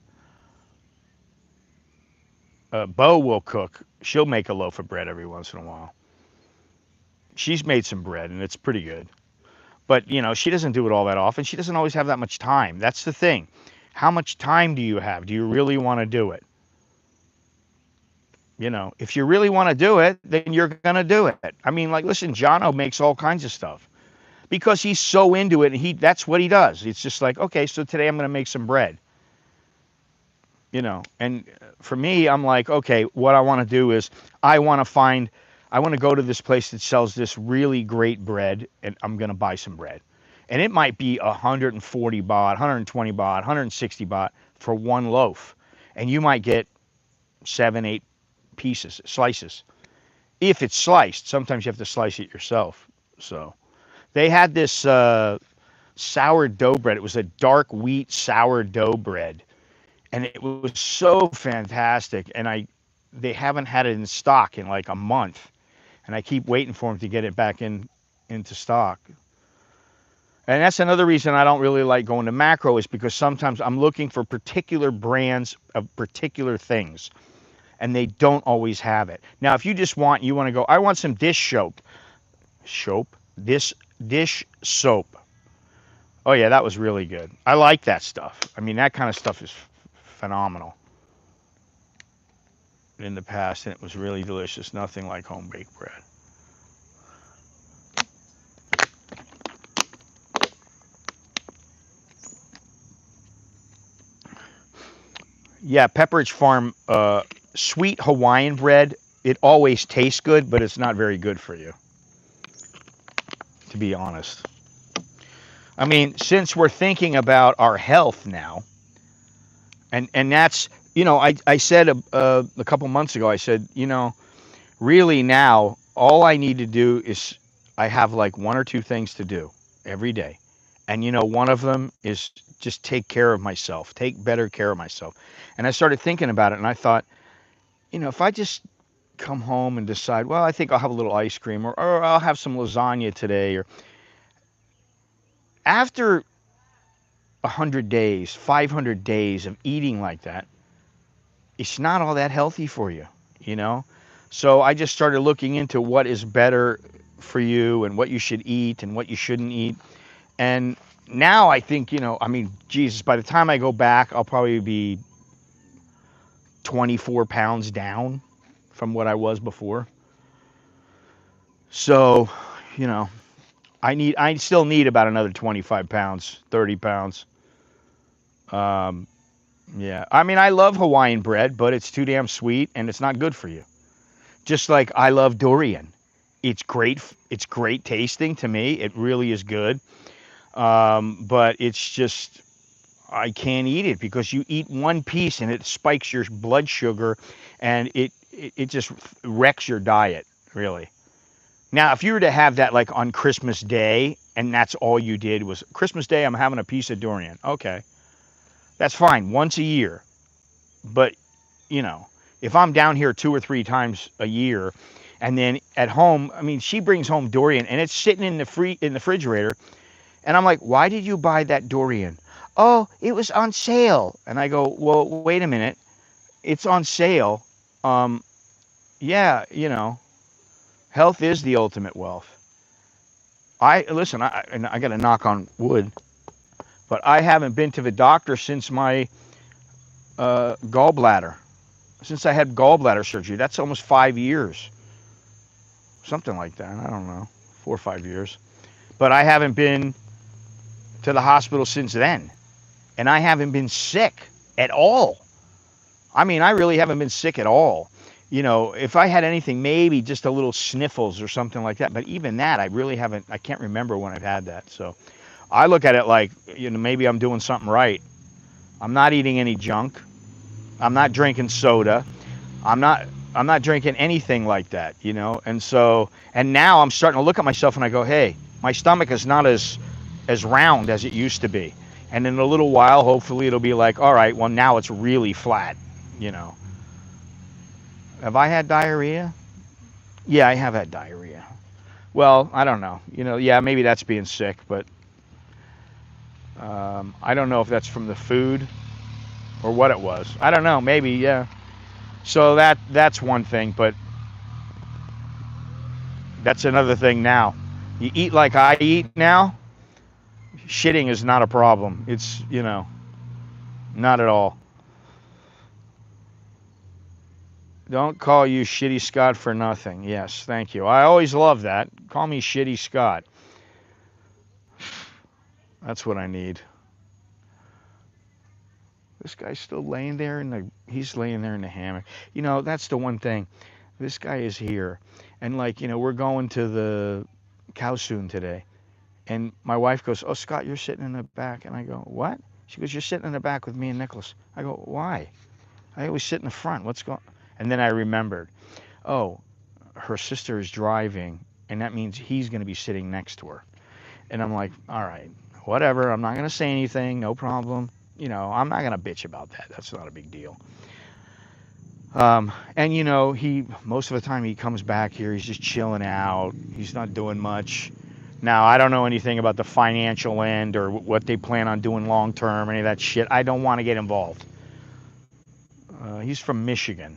Bo will cook. She'll make a loaf of bread every once in a while. She's made some bread, and it's pretty good. But, she doesn't do it all that often. She doesn't always have that much time. That's the thing. How much time do you have? Do you really want to do it? If you really want to do it, then you're going to do it. I mean, like, listen, Jono makes all kinds of stuff because he's so into it, and that's what he does. It's just like, okay, so today I'm going to make some bread. And for me, I'm like, okay, what I want to do is I want to go to this place that sells this really great bread, and I'm going to buy some bread. And it might be 140 baht, 120 baht, 160 baht for one loaf. And you might get 7, 8 slices. If it's sliced, sometimes you have to slice it yourself. So they had this sourdough bread. It was a dark wheat sourdough bread. And it was so fantastic. And they haven't had it in stock in like a month. And I keep waiting for them to get it back into stock. And that's another reason I don't really like going to macro is because sometimes I'm looking for particular brands of particular things and they don't always have it. Now, if you want to go, I want some this dish soap. Oh yeah, that was really good. I like that stuff. I mean, that kind of stuff is phenomenal in the past, and it was really delicious. Nothing like home baked bread. Yeah, Pepperidge Farm sweet Hawaiian bread. It always tastes good, but it's not very good for you, to be honest. I mean, since we're thinking about our health now, and that's I said a couple months ago, I said really now all I need to do is I have like one or two things to do every day, and one of them is just take care of myself, take better care of myself, and I started thinking about it, and I thought, if I just come home and decide, well, I think I'll have a little ice cream, or I'll have some lasagna today, or after 100 days, 500 days of eating like that, it's not all that healthy for you, you know? So I just started looking into what is better for you and what you should eat and what you shouldn't eat. And now I think, I mean, Jesus, by the time I go back, I'll probably be 24 pounds down from what I was before. So, you know, I still need about another 25 pounds, 30 pounds. Um, yeah. I mean, I love Hawaiian bread, but it's too damn sweet and it's not good for you. Just like I love durian. It's great tasting to me. It really is good. But it's just I can't eat it because you eat one piece and it spikes your blood sugar and it just wrecks your diet, really. Now, if you were to have that like on Christmas Day and that's all you did was Christmas Day, I'm having a piece of durian. Okay, that's fine once a year. But, you know, if I'm down here 2 or 3 times a year and then at home, I mean, she brings home durian and it's sitting in the refrigerator. And I'm like, why did you buy that durian? Oh, it was on sale. And I go, well, wait a minute. It's on sale. Um, yeah, health is the ultimate wealth. Listen, and I got to knock on wood, but I haven't been to the doctor since my gallbladder, since I had gallbladder surgery. That's almost 5 years, something like that. I don't know, 4 or 5 years. But I haven't been to the hospital since then, and I haven't been sick at all. I mean, I really haven't been sick at all. If I had anything, maybe just a little sniffles or something like that. But even that, I really haven't. I can't remember when I've had that. So I look at it like, maybe I'm doing something right. I'm not eating any junk. I'm not drinking soda. I'm not. I'm not drinking anything like that. And now I'm starting to look at myself and I go, hey, my stomach is not as round as it used to be. And in a little while, hopefully, it'll be like, all right, well, now it's really flat. Have I had diarrhea? Yeah, I have had diarrhea. Well, I don't know. Yeah, maybe that's being sick, but I don't know if that's from the food or what it was. I don't know. Maybe, yeah. So that's one thing, but that's another thing now. You eat like I eat now, shitting is not a problem. It's, not at all. Don't call you Shitty Scott for nothing. Yes, thank you. I always love that. Call me Shitty Scott. That's what I need. This guy's still laying there he's laying there in the hammock. That's the one thing. This guy is here. And we're going to the cow soon today. And my wife goes, "Oh, Scott, you're sitting in the back." And I go, "What?" She goes, "You're sitting in the back with me and Nicholas." I go, "Why? I always sit in the front. What's going?" And then I remembered, oh, her sister is driving, and that means he's going to be sitting next to her. And I'm like, all right, whatever. I'm not going to say anything. No problem. I'm not going to bitch about that. That's not a big deal. And he most of the time he comes back here, he's just chilling out. He's not doing much. Now, I don't know anything about the financial end or what they plan on doing long term, any of that shit. I don't want to get involved. He's from Michigan.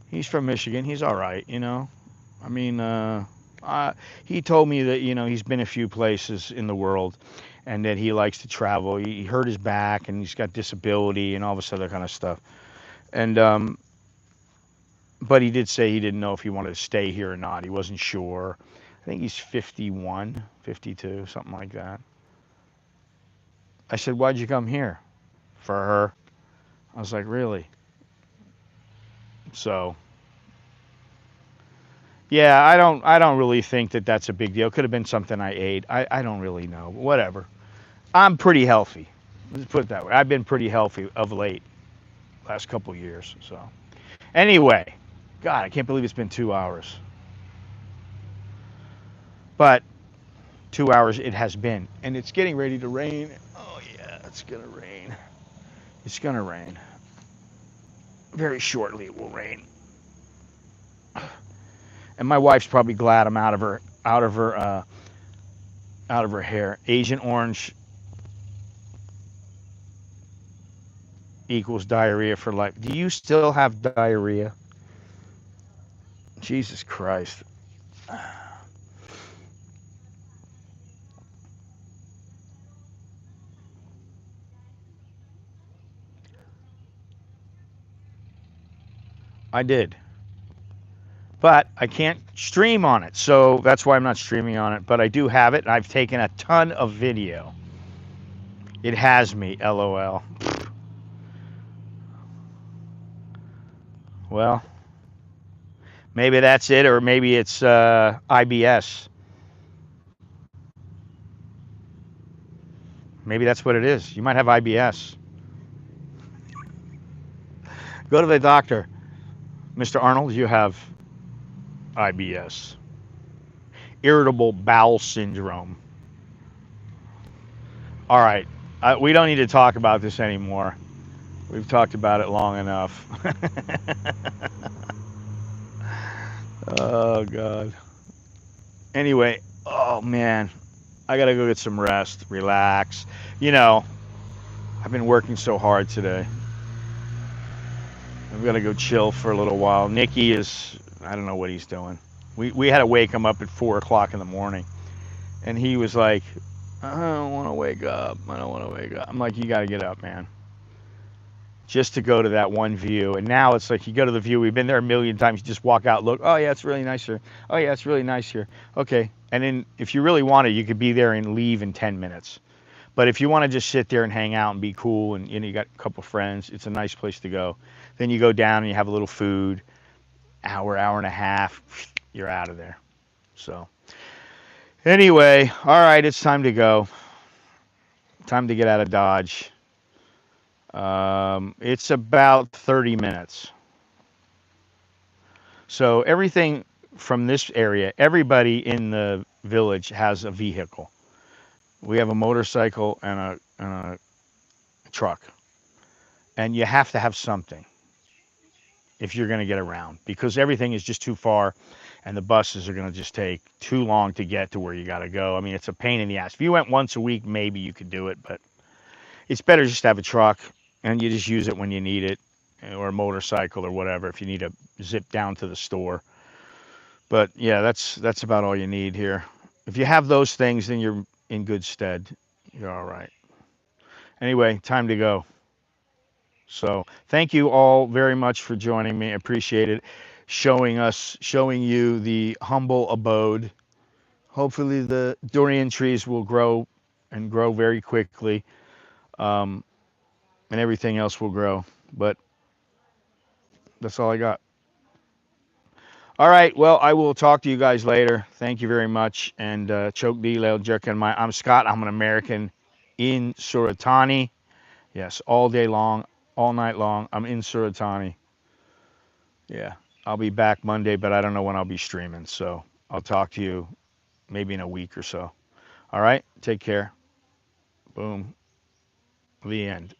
He's from Michigan. He's all right, you know. I mean, he told me that, you know, he's been a few places in the world and that he likes to travel. He hurt his back and he's got disability and all this other kind of stuff. And, but he did say he didn't know if he wanted to stay here or not. He wasn't sure. I think he's 51, 52, something like that. I said, "Why'd you come here?" For her. I was like, "Really?" So, yeah, I don't really think that that's a big deal. Could have been something I ate. I don't really know. Whatever. I'm pretty healthy. Let's put it that way. I've been pretty healthy of late, last couple of years. So, anyway, God, I can't believe it's been 2 hours. But 2 hours it has been, and it's getting ready to rain. Oh yeah, it's gonna rain. It's gonna rain. Very shortly it will rain. And my wife's probably glad I'm out of her hair. Agent Orange equals diarrhea for life. Do you still have diarrhea? Jesus Christ. I did. But I can't stream on it, so that's why I'm not streaming on it. But I do have it. I've taken a ton of video. It has me, LOL. Well, maybe that's it, or maybe it's IBS. Maybe that's what it is. You might have IBS. Go to the doctor. Mr. Arnold, you have IBS. Irritable bowel syndrome. All right. We don't need to talk about this anymore. We've talked about it long enough. Oh, God. Anyway, oh, man. I got to go get some rest, relax. You know, I've been working so hard today. I'm going to go chill for a little while. Nicky is, I don't know what he's doing. We had to wake him up at 4 o'clock in the morning. And he was like, I don't want to wake up. I don't want to wake up. I'm like, you got to get up, man. Just to go to that one view. And now it's like you go to the view. We've been there a million times. You just walk out, look. Oh, yeah, it's really nice here. Oh, yeah, it's really nice here. Okay. And then if you really wanted, you could be there and leave in 10 minutes. But if you want to just sit there and hang out and be cool and you know, you got a couple friends, it's a nice place to go. Then you go down and you have a little food. Hour and a half, you're out of there. So anyway, all right, it's time to go. Time to get out of Dodge. It's about 30 minutes. So everything from this area, everybody in the village has a vehicle. We have a motorcycle and a truck. And you have to have something if you're going to get around because everything is just too far and the buses are going to just take too long to get to where you got to go. I mean, it's a pain in the ass. If you went once a week, maybe you could do it, but it's better just to have a truck and you just use it when you need it or a motorcycle or whatever if you need to zip down to the store. But yeah, that's about all you need here. If you have those things, then you're in good stead. You're all right. Anyway, time to go. So thank you all very much for joining me. I appreciate it. Showing you the humble abode. Hopefully the durian trees will grow and grow very quickly, um, and everything else will grow. But that's all I got. All right. Well, I will talk to you guys later. Thank you very much. And choke D, Lel Jerk, and I'm Scott. I'm an American in Surat. Yes, all day long, all night long. I'm in Surat. Yeah, I'll be back Monday, but I don't know when I'll be streaming. So I'll talk to you maybe in a week or so. All right, take care. Boom. The end.